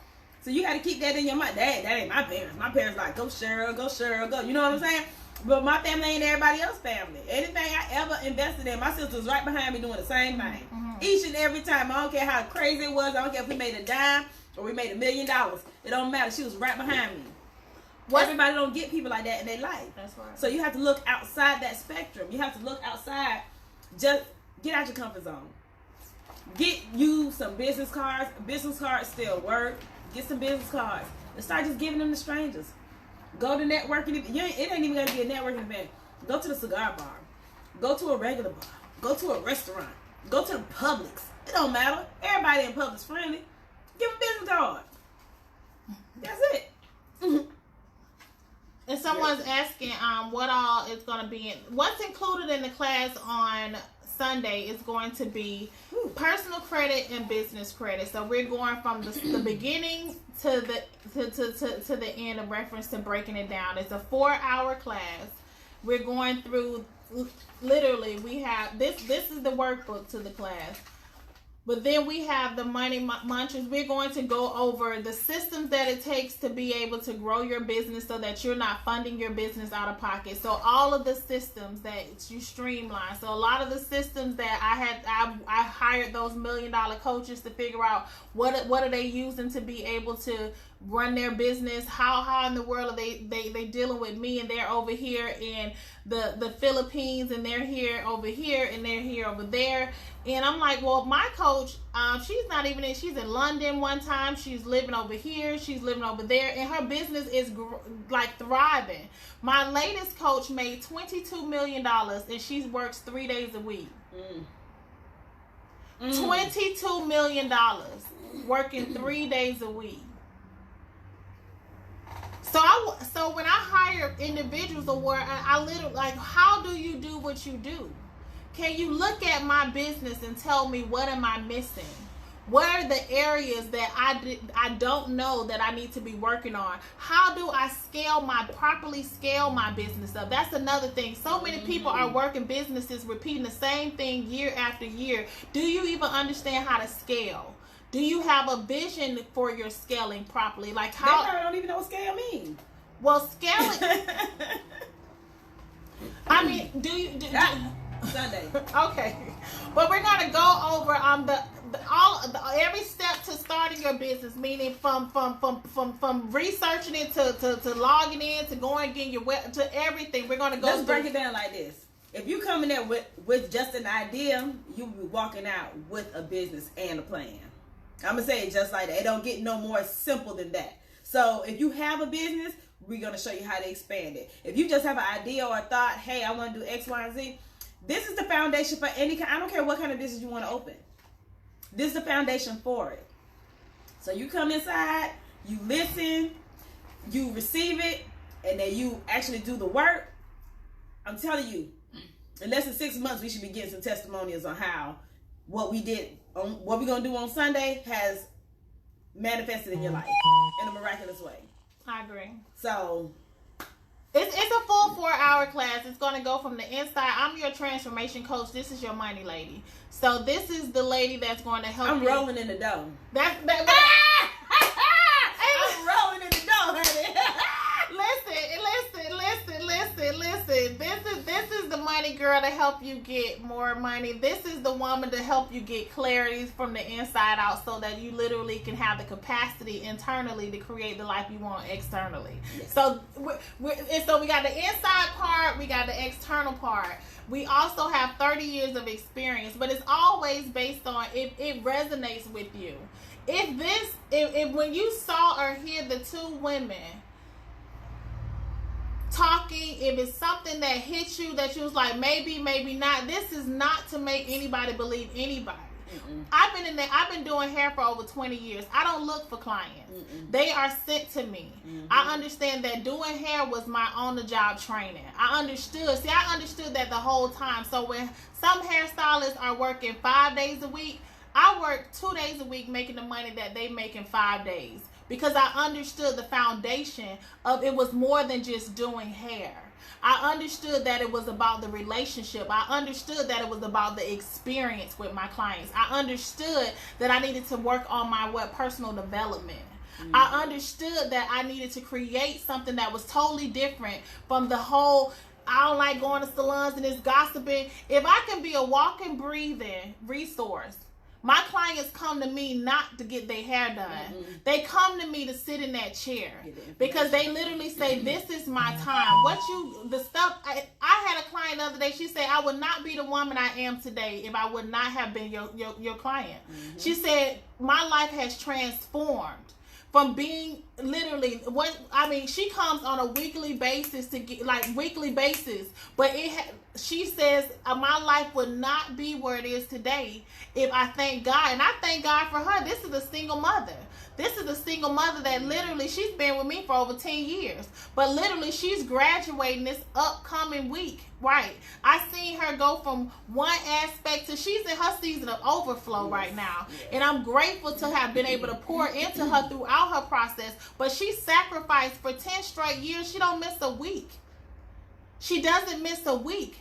So you got to keep that in your mind. That ain't my parents. My parents like, go Cheryl, go. You know what I'm saying? But my family ain't everybody else's family. Anything I ever invested in, my sister's right behind me doing the same thing. Mm-hmm. Each and every time. I don't care how crazy it was. I don't care if we made a dime or we made $1 million. It don't matter. She was right behind me. Everybody don't get people like that in their life. That's right. So you have to look outside that spectrum. You have to look outside. Just get out your comfort zone. Get you some business cards. Business cards still work. Get some business cards and start just giving them to strangers. Go to networking. It ain't even got to be a networking event. Go to the cigar bar. Go to a regular bar. Go to a restaurant. Go to the Publix. It don't matter. Everybody in Publix friendly. Give them a business card. That's it. And someone's asking what all is going to be what's included in the class on Sunday is going to be personal credit and business credit. So we're going from the beginning to the end in reference to breaking it down. It's a 4-hour class. We're going through literally. We have this is the workbook to the class. But then we have the money mantras. We're going to go over the systems that it takes to be able to grow your business so that you're not funding your business out of pocket. So all of the systems that you streamline. So a lot of the systems that I hired those $1 million coaches to figure out what are they using to be able to run their business. How in the world are they dealing with me, and they're over here in the Philippines, and they're here over here, and they're here over there. And I'm like, well, my coach, she's not even she's in London one time. She's living over here. She's living over there. And her business is like thriving. My latest coach made $22 million and she works 3 days a week. $22 million working 3 days a week. So when I hire individuals or where I literally like, how do you do what you do? Can you look at my business and tell me what am I missing? What are the areas that I don't know that I need to be working on? How do I properly scale my business up? That's another thing. So many people are working businesses repeating the same thing year after year. Do you even understand how to scale? Do you have a vision for your scaling properly? Like how? They don't even know what scale means. Well, scaling. I mean, Sunday. Okay, but we're gonna go over every step to starting your business, meaning from researching it to logging in to going getting your web to everything. We're gonna go. Let's break it down like this. If you come in there with just an idea, you'll be walking out with a business and a plan. I'm going to say it just like that. It don't get no more simple than that. So if you have a business, we're going to show you how to expand it. If you just have an idea or a thought, hey, I want to do X, Y, and Z, this is the foundation for any kind. I don't care what kind of business you want to open. This is the foundation for it. So you come inside, you listen, you receive it, and then you actually do the work. I'm telling you, in less than 6 months, we should be getting some testimonials on how what we did, on what we're going to do on Sunday has manifested in your life in a miraculous way. I agree. So it's a full 4-hour class. It's going to go from the inside. I'm your transformation coach. This is your money lady. So this is the lady that's going to help I'm you. rolling in the dough. I'm rolling in the dough, honey. Listen. This is the money girl to help you get more money. This is the woman to help you get clarity from the inside out, so that you literally can have the capacity internally to create the life you want externally. Yes. So we got the inside part, we got the external part. We also have 30 years of experience, but it's always based on if it resonates with you. If when you saw or hear the two women talking, if it's something that hit you that you was like, maybe not, this is not to make anybody believe anybody. Mm-mm. I've been doing hair for over 20 years. I don't look for clients. Mm-mm. They are sent to me. Mm-hmm. I understand that doing hair was my on-the-job training. I understood that the whole time. So when some hairstylists are working 5 days a week, I work 2 days a week making the money that they make in 5 days. Because I understood the foundation of it was more than just doing hair. I understood that it was about the relationship. I understood that it was about the experience with my clients. I understood that I needed to work on my personal development. Mm-hmm. I understood that I needed to create something that was totally different from the whole, I don't like going to salons and this gossiping. If I can be a walking, breathing resource, my clients come to me not to get their hair done. Mm-hmm. They come to me to sit in that chair because they literally say, this is my time. I had a client the other day. She said, I would not be the woman I am today if I would not have been your client. Mm-hmm. She said, my life has transformed from being literally she comes on a weekly basis but she says my life would not be where it is today if I thank God. And I thank God for her. This is a single mother. That literally, she's been with me for over 10 years. But literally, she's graduating this upcoming week. Right. I seen her go from one aspect to she's in her season of overflow right now. And I'm grateful to have been able to pour into her throughout her process. But she sacrificed for 10 straight years. She don't miss a week. She doesn't miss a week.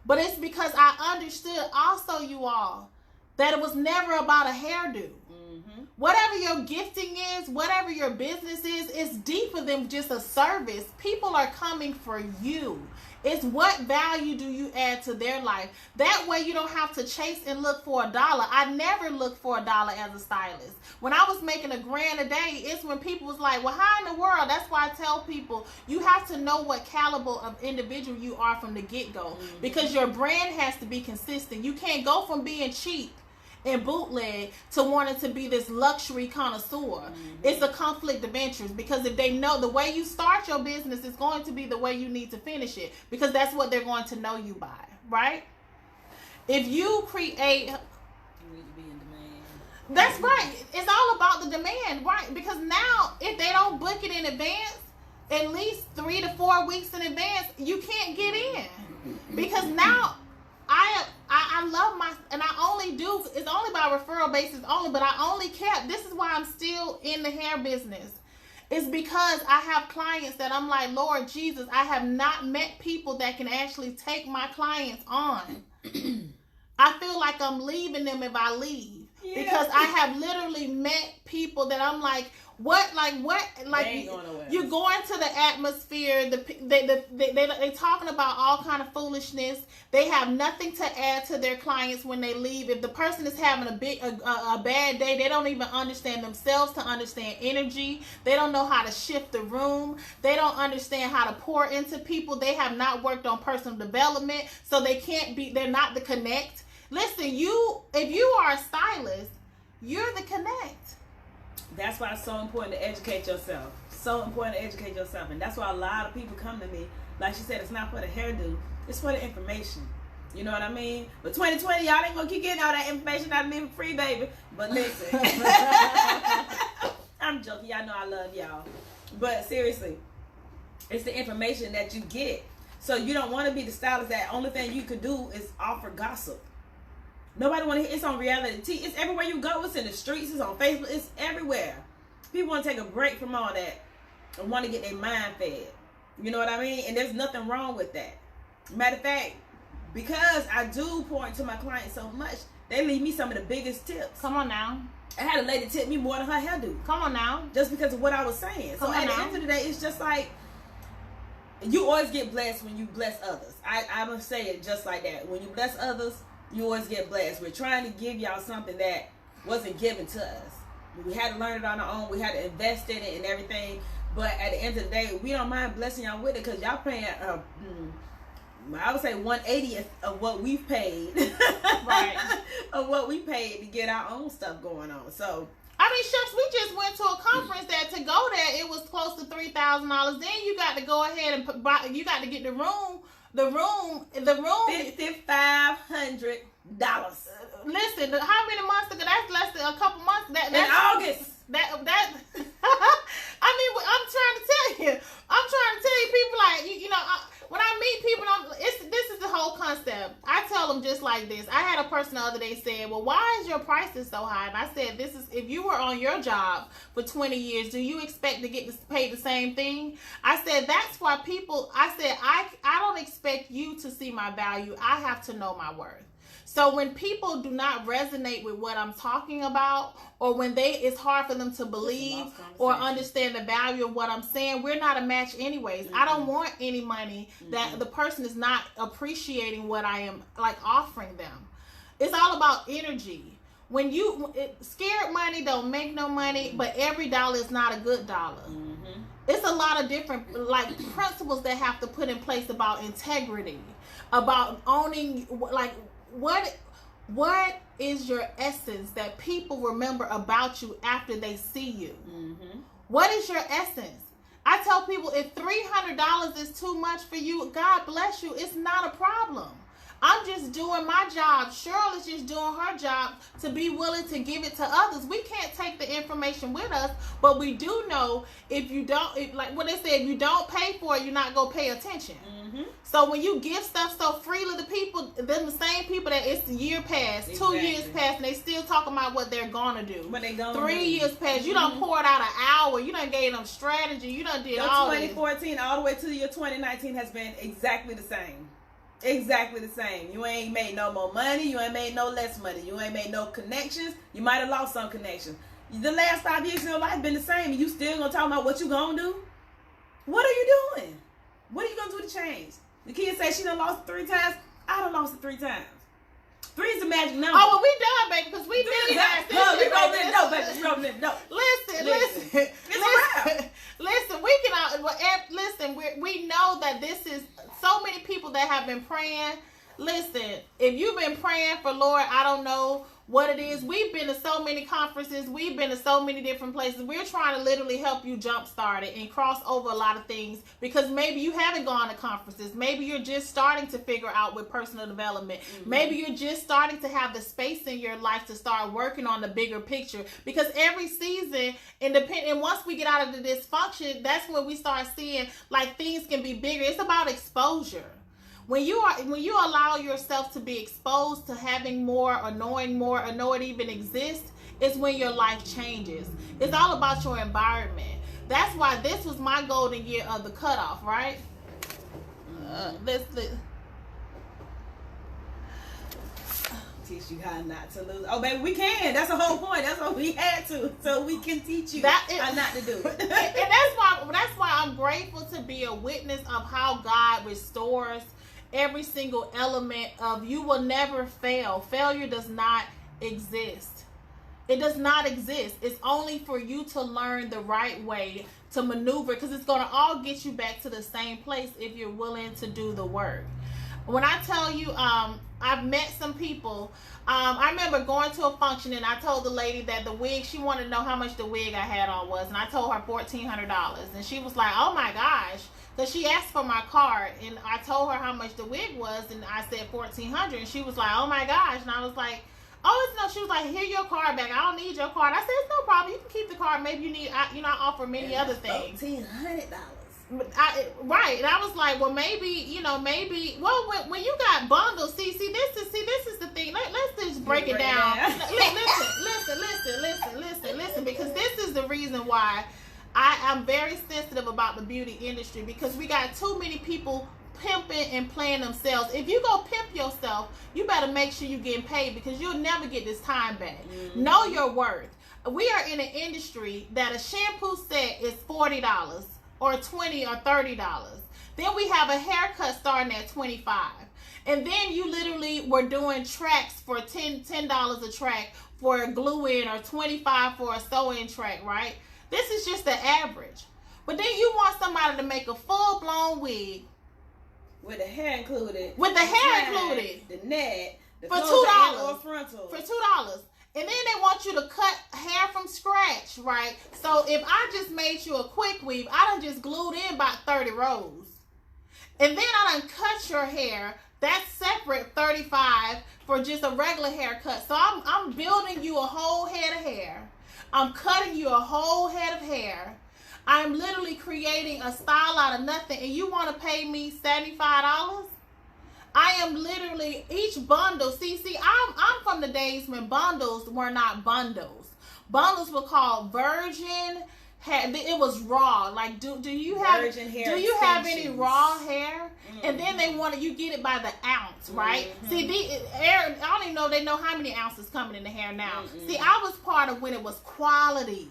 But it's because I understood also, you all, that it was never about a hairdo. Mm-hmm. Whatever your gifting is, whatever your business is, it's deeper than just a service. People are coming for you. It's what value do you add to their life. That way you don't have to chase and look for $1. I never looked for $1 as a stylist. When I was making $1,000 a day, it's when people was like, well, how in the world? That's why I tell people, you have to know what caliber of individual you are from the get-go. Mm-hmm. Because your brand has to be consistent. You can't go from being cheap and bootleg to wanting to be this luxury connoisseur. Mm-hmm. It's a conflict of interest, because if they know the way you start your business is going to be the way you need to finish it, because that's what they're going to know you by, right? If you create, you need to be in demand. That's right. It's all about the demand, right? Because now if they don't book it in advance, at least 3 to 4 weeks in advance, you can't get in. Because now I love and I only do, it's only by referral basis only, but I only kept, this is why I'm still in the hair business. It's because I have clients that I'm like, Lord Jesus, I have not met people that can actually take my clients on. I feel like I'm leaving them if I leave. Yeah. Because I have literally met people that I'm like, What They ain't going nowhere. you're going to the atmosphere. They talking about all kind of foolishness. They have nothing to add to their clients when they leave. If the person is having a bad day, they don't even understand themselves to understand energy. They don't know how to shift the room. They don't understand how to pour into people. They have not worked on personal development, so they're not the connect. Listen, if you are a stylist, you're the connect. That's why it's so important to educate yourself. So important to educate yourself. And that's why a lot of people come to me. Like she said, it's not for the hairdo. It's for the information. You know what I mean? But 2020, y'all ain't going to keep getting all that information out of me for free, baby. But listen. I'm joking. Y'all know I love y'all. But seriously, it's the information that you get. So you don't want to be the stylist that only thing you could do is offer gossip. Nobody want to hear. It's on reality TV. It's everywhere you go. It's in the streets. It's on Facebook. It's everywhere. People want to take a break from all that and want to get their mind fed. You know what I mean? And there's nothing wrong with that. Matter of fact, because I do pour into my clients so much, they leave me some of the biggest tips. Come on now. I had a lady tip me more than her hairdo. Come on now. Just because of what I was saying. So at the end of the day, it's just like, you always get blessed when you bless others. I'm going to say it just like that. When you bless others, you always get blessed. We're trying to give y'all something that wasn't given to us. We had to learn it on our own. We had to invest in it and everything. But at the end of the day, we don't mind blessing y'all with it because y'all paying, I would say 1/80th of what we've paid. Right. Of what we paid to get our own stuff going on. So, I mean, shucks, we just went to a conference that to go there, it was close to $3,000. Then you got to go ahead and buy, you got to get the room. $5,500. Listen, how many months ago? That's less than a couple months. That's in August. That. I mean, I'm trying to tell you, people like you know. When I meet people, this is the whole concept. I tell them just like this. I had a person the other day saying, well, why is your prices so high? And I said, if you were on your job for 20 years, do you expect to get paid the same thing? I said, that's why I don't expect you to see my value. I have to know my worth. So when people do not resonate with what I'm talking about, or when it's hard for them to believe or understand the value of what I'm saying, we're not a match anyways. Mm-hmm. I don't want any money that the person is not appreciating what I am like offering them. It's all about energy. When scared money don't make no money, but every dollar is not a good dollar. Mm-hmm. It's a lot of different like principles that have to put in place about integrity, about owning like. What is your essence that people remember about you after they see you? Mm-hmm. What is your essence? I tell people if $300 is too much for you, God bless you. It's not a problem. I'm just doing my job. Cheryl is just doing her job to be willing to give it to others. We can't take the information with us, but we do know if like what they say, if you don't pay for it, you're not going to pay attention. Mm-hmm. So when you give stuff so freely to people, then the same people that it's a year past, exactly. 2 years past, and they still talking about what they're going to do. What they going to 3 years past, you done poured out an hour. You done gave them strategy. You done did all 2014 all the way to your 2019 has been exactly the same. Exactly the same. You ain't made no more money. You ain't made no less money. You ain't made no connections. You might have lost some connections. The last 5 years of your life been the same. And you still gonna talk about what you gonna do? What are you doing? What are you gonna do to change? The kid say she done lost it 3 times. I done lost it 3 times. 3 is the magic number. Oh, well, we done, baby, because we did that. Listen, we can we know that this is so many people that have been praying. Listen, if you've been praying for Lord, I don't know what it is. We've been to so many conferences. We've been to so many different places. We're trying to literally help you jumpstart it and cross over a lot of things because maybe you haven't gone to conferences. Maybe you're just starting to figure out with personal development. Mm-hmm. Maybe you're just starting to have the space in your life to start working on the bigger picture because every season, and once we get out of the dysfunction, that's when we start seeing like things can be bigger. It's about exposure. When you allow yourself to be exposed to having more or knowing more or know it even exists, is when your life changes. It's all about your environment. That's why this was my golden year of the cutoff, right? teach you how not to lose. Oh, baby, we can. That's the whole point. That's what we had to. So we can teach you how not to do it. And that's why I'm grateful to be a witness of how God restores every single element of you will never fail. Failure does not exist. It does not exist. It's only for you to learn the right way to maneuver, because it's going to all get you back to the same place if you're willing to do the work. When I tell you, I've met some people. I remember going to a function and I told the lady that the wig, she wanted to know how much the wig I had on was, and I told her $1,400, and she was like, "Oh my gosh," because she asked for my card, and I told her how much the wig was, and I said $1,400, and she was like, "Oh my gosh," and I was like, "Oh, it's no." She was like, "Here, your card back. I don't need your card." I said, "It's no problem. You can keep the card. Maybe you need, I offer many other things." $1,400. Right, and I was like, well, maybe, well, when you got bundles, see, this is the thing. Let's just break it down. Listen, because this is the reason why I'm very sensitive about the beauty industry, because we got too many people pimping and playing themselves. If you go pimp yourself, you better make sure you're getting paid, because you'll never get this time back. Mm-hmm. Know your worth. We are in an industry that a shampoo set is $40 or $20 or $30. Then we have a haircut starting at $25. And then you literally were doing tracks for $10 a track for a glue-in, or $25 for a sew-in track, right? This is just the average. But then you want somebody to make a full-blown wig. With the hair included. With the hair included. The net. The for $2. Or frontal. For $2. And then they want you to cut hair from scratch, right? So if I just made you a quick weave, I done just glued in about 30 rows. And then I done cut your hair. That's separate, $35 for just a regular haircut. So I'm building you a whole head of hair. I'm cutting you a whole head of hair. I'm literally creating a style out of nothing. And you want to pay me $75? I am literally, each bundle, see, I'm from the days when bundles were not bundles. Bundles were called virgin hair. It was raw. Like, do you have any raw hair? Mm-hmm. And then they wanted, you get it by the ounce, right? Mm-hmm. See, I don't even know if they know how many ounces coming in the hair now. Mm-hmm. See, I was part of when it was quality,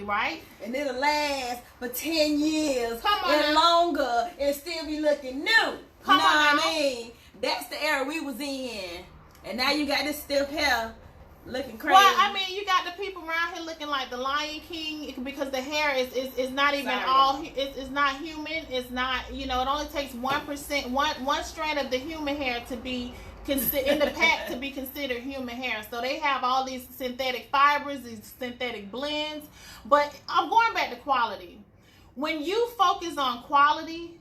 right? And it'll last for 10 years and longer and still be looking new. Come on, I mean? That's the era we was in. And now you got this stiff hair looking crazy. Well, I mean, you got the people around here looking like the Lion King, because the hair is not even it's not human. It's not, it only takes 1%, one strand of the human hair to be in the pack to be considered human hair. So they have all these synthetic fibers, these synthetic blends. But I'm going back to quality. When you focus on quality,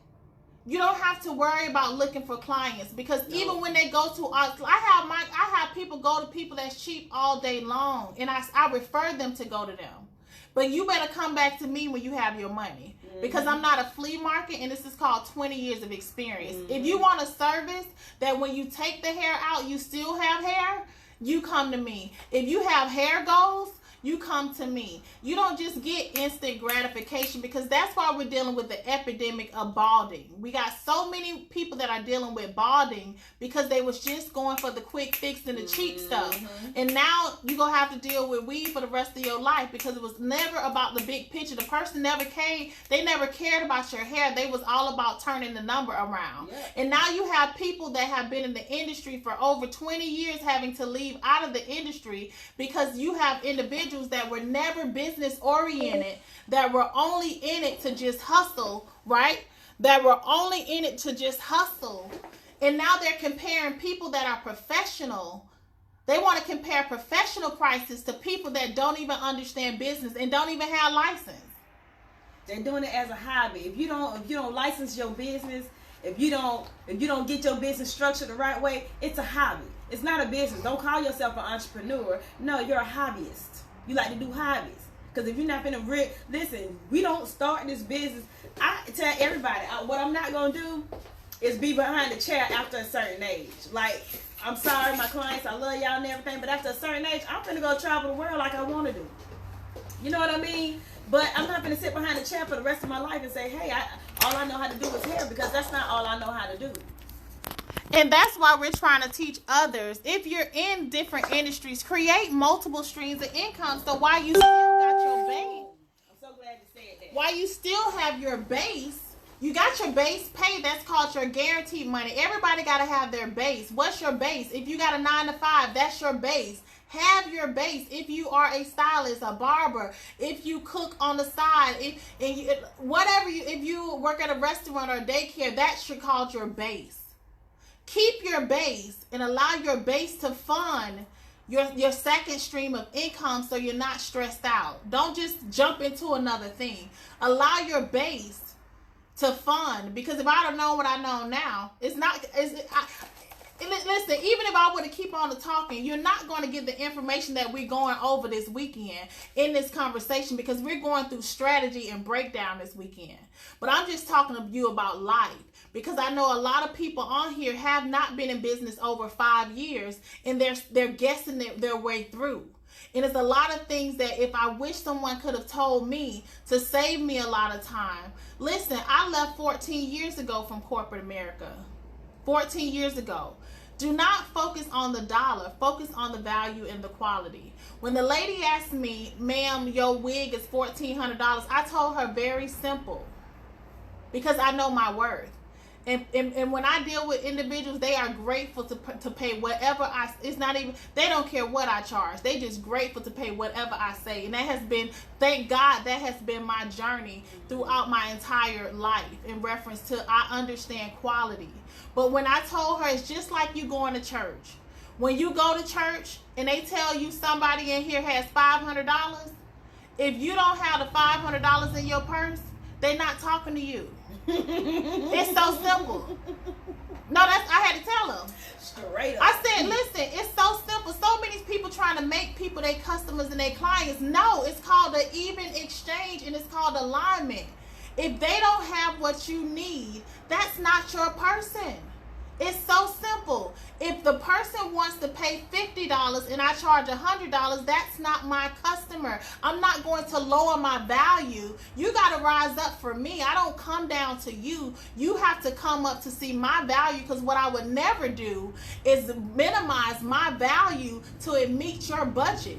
you don't have to worry about looking for clients, because even when they go to us, I have people go to people that's cheap all day long, and I refer them to go to them. But you better come back to me when you have your money, because I'm not a flea market, and this is called 20 years of experience. If you want a service that when you take the hair out, you still have hair, you come to me. If you have hair goals, you come to me. You don't just get instant gratification, because that's why we're dealing with the epidemic of balding. We got so many people that are dealing with balding because they was just going for the quick fix and the cheap stuff. And now you're going to have to deal with weed for the rest of your life, because it was never about the big picture. The person never came. They never cared about your hair. They was all about turning the number around. And now you have people that have been in the industry for over 20 years having to leave out of the industry, because you have individuals that were never business oriented, that were only in it to just hustle, right? That were only in it to just hustle. And now they're comparing people that are professional. They want to compare professional prices to people that don't even understand business and don't even have license. They're doing it as a hobby. If you don't license your business, if you don't get your business structured the right way, it's a hobby. It's not a business. Don't call yourself an entrepreneur. No, you're a hobbyist. You like to do hobbies. Because if you're not going to listen, we don't start this business. I tell everybody, what I'm not going to do is be behind the chair after a certain age. Like, I'm sorry, my clients, I love y'all and everything, but after a certain age, I'm going to go travel the world like I want to do. You know what I mean? But I'm not going to sit behind the chair for the rest of my life and say, hey, all I know how to do is hair, because that's not all I know how to do. And that's why we're trying to teach others. If you're in different industries, create multiple streams of income. So while you still got your base, I'm so glad you said that. while you still have your base, you got your base pay. That's called your guaranteed money. Everybody got to have their base. What's your base? If you got a 9 to 5, that's your base. Have your base. If you are a stylist, a barber, if you cook on the side, if you work at a restaurant or a daycare, that should call your base. Keep your base and allow your base to fund your second stream of income so you're not stressed out. Don't just jump into another thing. Allow your base to fund, because if I don't know what I know now, listen, even if I were to keep on talking, you're not going to get the information that we're going over this weekend in this conversation, because we're going through strategy and breakdown this weekend. But I'm just talking to you about life, because I know a lot of people on here have not been in business over 5 years, and they're guessing their way through. And it's a lot of things that if I wish someone could have told me to save me a lot of time. Listen, I left 14 years ago from corporate America. 14 years ago. Do not focus on the dollar. Focus on the value and the quality. When the lady asked me, ma'am, your wig is $1,400, I told her very simple, because I know my worth. And when I deal with individuals, they are grateful to pay whatever it's not even, they don't care what I charge. They just grateful to pay whatever I say. And that has been, thank God, that has been my journey throughout my entire life in reference to, I understand quality. But when I told her, it's just like you going to church. When you go to church and they tell you somebody in here has $500, if you don't have the $500 in your purse, they're not talking to you. It's so simple. No, I had to tell them. Straight up. I said, listen, it's so simple. So many people trying to make people their customers and their clients. No, it's called an even exchange, and it's called alignment. If they don't have what you need, that's not your person. It's so simple. If the person wants to pay $50 and I charge $100, that's not my customer. I'm not going to lower my value. You got to rise up for me. I don't come down to you. You have to come up to see my value, because what I would never do is minimize my value to it meet your budget,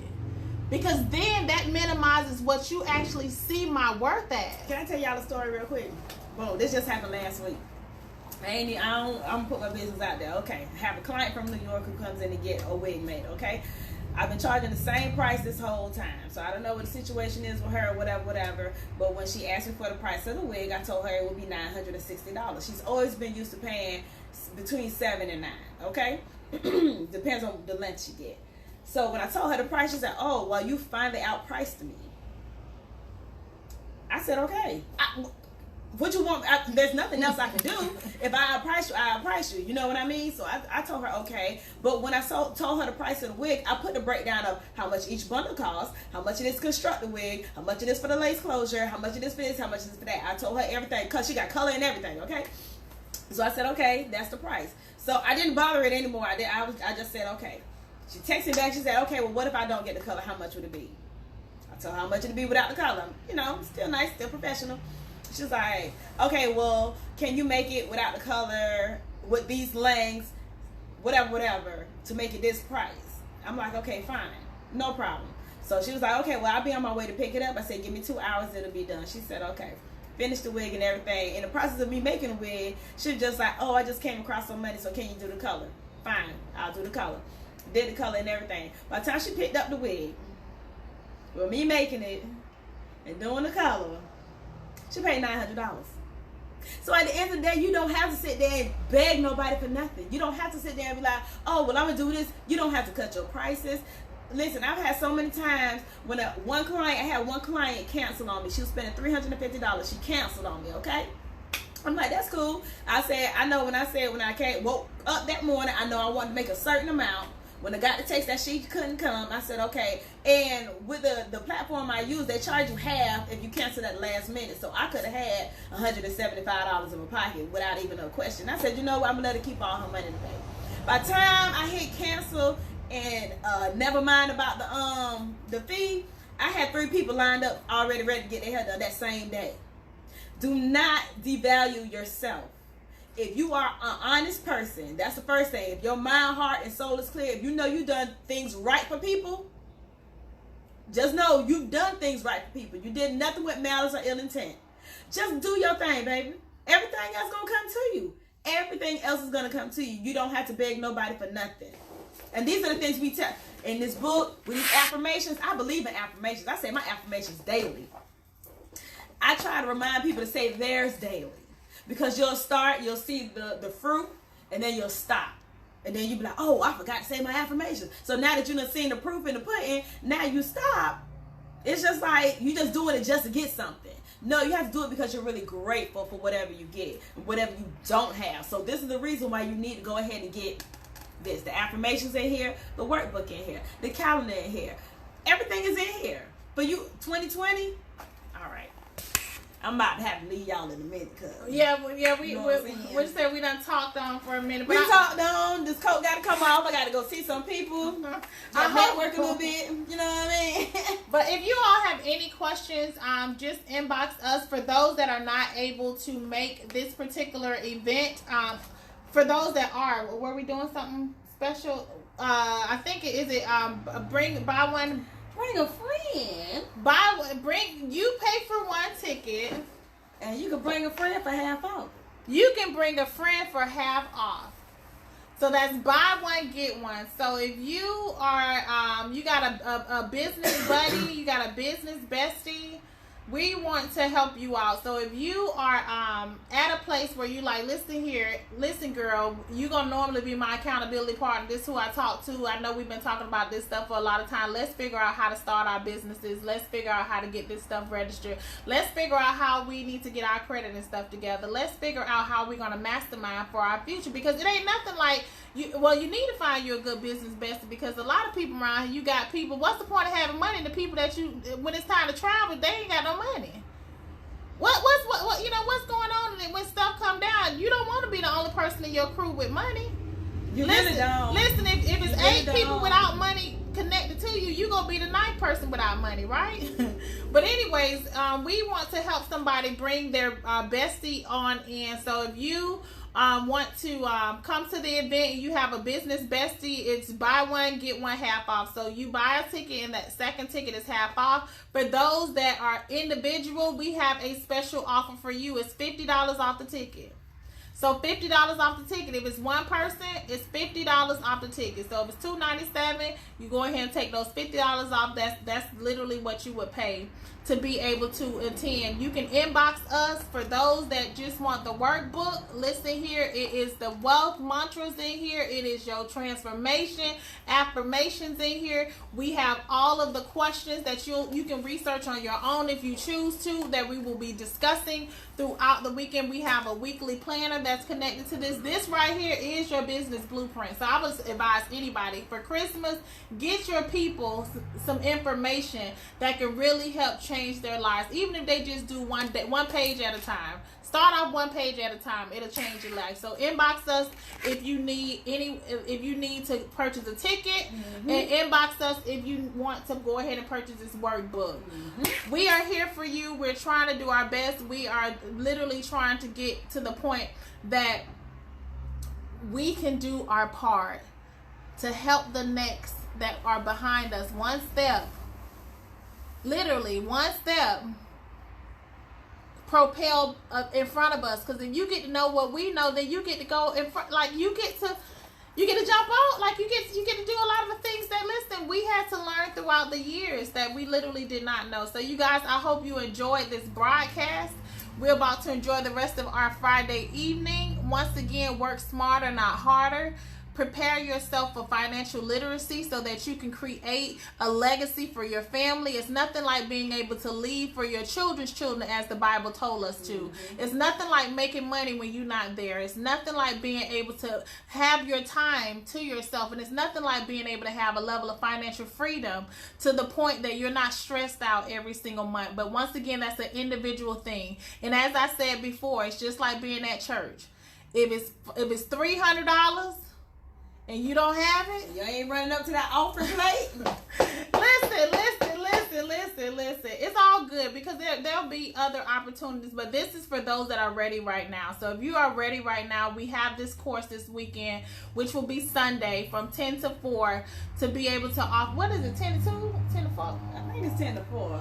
because then that minimizes what you actually see my worth at. Can I tell y'all a story real quick? Boom, this just happened last week. I'm gonna put my business out there. Okay, I have a client from New York who comes in to get a wig made. Okay, I've been charging the same price this whole time, so I don't know what the situation is with her, whatever. But when she asked me for the price of the wig, I told her it would be $960. She's always been used to paying between $7 and $9. Okay, depends on the length she get. So when I told her the price, she said, "Oh, well, you finally outpriced me." I said, "Okay. What you want? There's nothing else I can do. If I outprice you. You know what I mean?" So I told her, okay. But when I told her the price of the wig, I put the breakdown of how much each bundle costs, how much it is to construct the wig, how much it is for the lace closure, how much it is for this, how much it is for that. I told her everything, because she got color and everything, okay? So I said, okay, that's the price. So I didn't bother it anymore. I just said, okay. She texted back. She said, okay, well, what if I don't get the color? How much would it be? I told her how much it'd be without the color. You know, still nice, still professional. She's like, okay, well, can you make it without the color, with these lengths, whatever, to make it this price? I'm like, okay, fine, no problem. So she was like, okay, well, I'll be on my way to pick it up. I said, give me 2 hours, it'll be done. She said, okay. Finished the wig and everything. In the process of me making the wig, she was just like, oh, I just came across some money, so can you do the color? Fine, I'll do the color. Did the color and everything. By the time she picked up the wig, with me making it and doing the color, she paid $900. So at the end of the day, you don't have to sit there and beg nobody for nothing. You don't have to sit there and be like, oh, well, I'm going to do this. You don't have to cut your prices. Listen, I've had so many times when I had one client cancel on me. She was spending $350. She canceled on me, okay? I'm like, that's cool. I said, I know when I woke up that morning, I know I wanted to make a certain amount. When I got the text that she couldn't come, I said, okay. And with the platform I use, they charge you half if you cancel at the last minute. So I could have had $175 in my pocket without even a question. I said, you know what, I'm going to let her keep all her money in the bank. By the time I hit cancel and never mind about the fee, I had 3 people lined up already ready to get their hair done that same day. Do not devalue yourself. if you are an honest person, that's the first thing. If your mind, heart, and soul is clear, if you know you've done things right for people, just know you've done things right for people. You did nothing with malice or ill intent. Just do your thing, baby. Everything else gonna come to you. Everything else is gonna come to you. You don't have to beg nobody for nothing. And these are the things we tell in this book with these affirmations. I believe in affirmations. I say my affirmations daily. I try to remind people to say theirs daily. Because you'll start, you'll see the fruit, and then you'll stop. And then you'll be like, oh, I forgot to say my affirmations. So now that you've seen the proof in the pudding, now you stop. It's just like, you just doing it just to get something. No, you have to do it because you're really grateful for whatever you get, whatever you don't have. So this is the reason why you need to go ahead and get this. The affirmations in here, the workbook in here, the calendar in here. Everything is in here. For you, 2020, all right. I'm about to have to leave y'all in a minute. We said we done talked on for a minute. But talked on. This coat got to come off. I got to go see some people. I network a little bit. You know what I mean? But if you all have any questions, just inbox us. For those that are not able to make this particular event, for those that are, were we doing something special? I think buy one. Bring a friend. You pay for one ticket. And you can bring a friend for half off. You can bring a friend for half off. So that's buy one, get one. So if you are, you got a business buddy, you got a business bestie, we want to help you out. So if you are at a place where you like, listen girl, you gonna normally be my accountability partner. This is who I talk to. I know we've been talking about this stuff for a lot of time. Let's figure out how to start our businesses. Let's figure out how to get this stuff registered. Let's figure out how we need to get our credit and stuff together. Let's figure out how we're gonna mastermind for our future, because it ain't nothing like you need to find you a good business bestie, because a lot of people around here, you got people, what's the point of having money? The people that you, when it's time to travel, they ain't got no money. What's going on? And when stuff come down, you don't want to be the only person in your crew with money. Listen, if it's 8 people without money connected to you, you gonna be the 9th person without money, right? But anyways, we want to help somebody bring their bestie on in. So if you want to come to the event, you have a business bestie, it's buy one, get one half off. So you buy a ticket and that second ticket is half off. For those that are individual, we have a special offer for you. It's $50 off the ticket. So $50 off the ticket. If it's one person, it's $50 off the ticket. So if it's $297, you go ahead and take those $50 off. That's literally what you would pay to be able to attend. You can inbox us. For those that just want the workbook, listen here, it is the wealth mantras in here, it is your transformation affirmations in here. We have all of the questions that you can research on your own if you choose to, that we will be discussing throughout the weekend. We have a weekly planner that's connected to this. This right here is your business blueprint. So I would advise anybody, for Christmas, get your people some information that can really help change their lives, even if they just do one page at a time. Start off one page at a time. It'll change your life. So inbox us if you need to purchase a ticket, and inbox us if you want to go ahead and purchase this workbook. We are here for you. We're trying to do our best. We are literally trying to get to the point that we can do our part to help the next that are behind us. One step, literally one step, propel in front of us. Because if you get to know what we know, then you get to go in front. Like you get to jump out. Like you get to do a lot of the things that, listen, we had to learn throughout the years that we literally did not know. So you guys, I hope you enjoyed this broadcast. We're about to enjoy the rest of our Friday evening. Once again, work smarter, not harder. Prepare yourself for financial literacy so that you can create a legacy for your family. It's nothing like being able to leave for your children's children, as the Bible told us to. It's nothing like making money when you're not there. It's nothing like being able to have your time to yourself. And it's nothing like being able to have a level of financial freedom to the point that you're not stressed out every single month. But once again, that's an individual thing. And as I said before, it's just like being at church. If it's $300, and you don't have it, you ain't running up to that offering plate. Listen. It's all good. good because there'll be other opportunities, but this is for those that are ready right now. So if you are ready right now, we have this course this weekend, which will be Sunday from 10 to 4 to be able to offer. What is it? 10 to 2? 10 to 4? I think it's 10 to 4.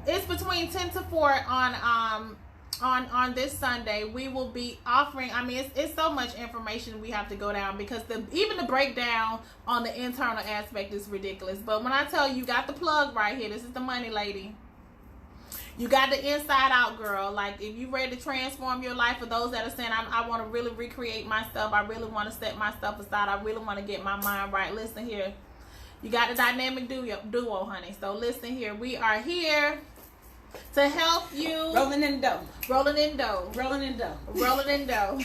It's between 10 to 4 on this Sunday. We will be offering, I mean, it's so much information we have to go down because even the breakdown on the internal aspect is ridiculous. But when I tell you, you got the plug right here, this is the money lady. You got the inside out girl. Like, if you ready to transform your life, for those that are saying, I want to really recreate myself, I really want to set myself aside, I really want to get my mind right. Listen here. You got the dynamic duo, honey. So listen here. We are here to help you. Rolling in dough. Rolling in dough. Rolling in dough. Rolling in dough.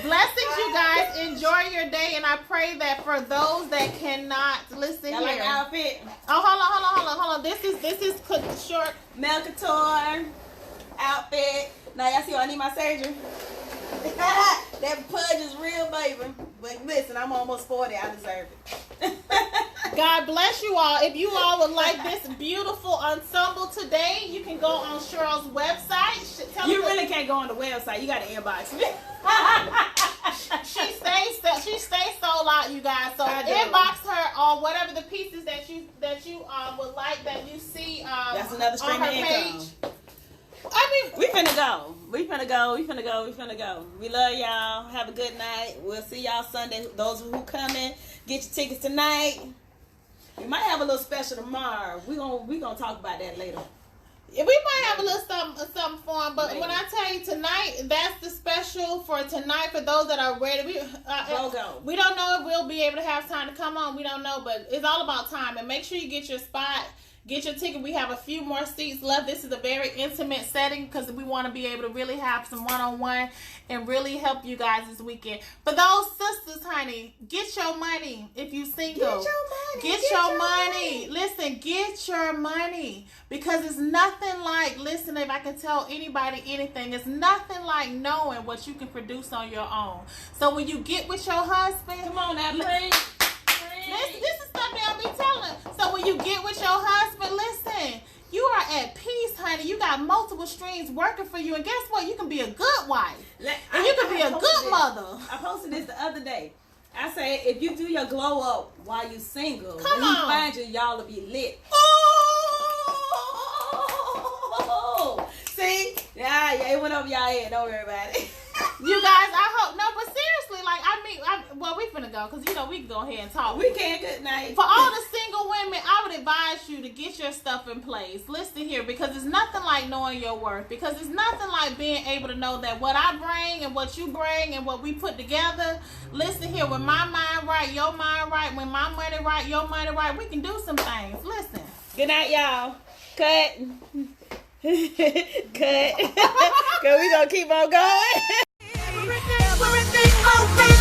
Blessings, you guys. Enjoy your day, and I pray that for those that cannot listen Y'all here. like the outfit? Oh, hold on. This is short. Mel Couture outfit. Now y'all see I need my surgery. That pudge is real, baby. But listen, I'm almost 40. I deserve it. God bless you all. If you all would like this beautiful ensemble today, you can go on Cheryl's website. You really can't go on the website. You got to inbox me. She stays sold out, you guys. So inbox her on whatever the pieces that you would like that you see That's another stream on of her income. page. I mean, We finna go. We love y'all. Have a good night. We'll see y'all Sunday. Those who coming, get your tickets tonight. We might have a little special tomorrow. We gonna talk about that later. we might have a little something for them, but Maybe. when I tell you tonight, that's the special for tonight for those that are ready. We don't know if we'll be able to have time to come on. We don't know, but it's all about time. And make sure you get your spot. Get your ticket. We have a few more seats left. This is a very intimate setting because we want to be able to really have some one-on-one and really help you guys this weekend. For those sisters, honey, get your money if you single. Get your money. Listen, get your money because it's nothing like, listen, if I can tell anybody anything, it's nothing like knowing what you can produce on your own. So when you get with your husband, Come on now, please. this is something I'll be telling. So when you get with your husband, listen, you are at peace, honey. You got multiple streams working for you. And guess what? You can be a good wife. And you can be a good mother. I posted this the other day. I say, if you do your glow up while you single, Come when on. he finds you, y'all will be lit. Oh! See? Yeah, it went over y'all head. Don't worry about it. You guys, I hope. No, but seriously, like, well, we finna go because, we can go ahead and talk. We can. Good night. For all the single women, I would advise you to get your stuff in place. Listen here, because it's nothing like knowing your worth. Because it's nothing like being able to know that what I bring and what you bring and what we put together. Listen here, when my mind right, your mind right. When my money right, your money right. We can do some things. Listen. Good night, y'all. Cut. Cut. Cause we gonna keep on going. Everything open.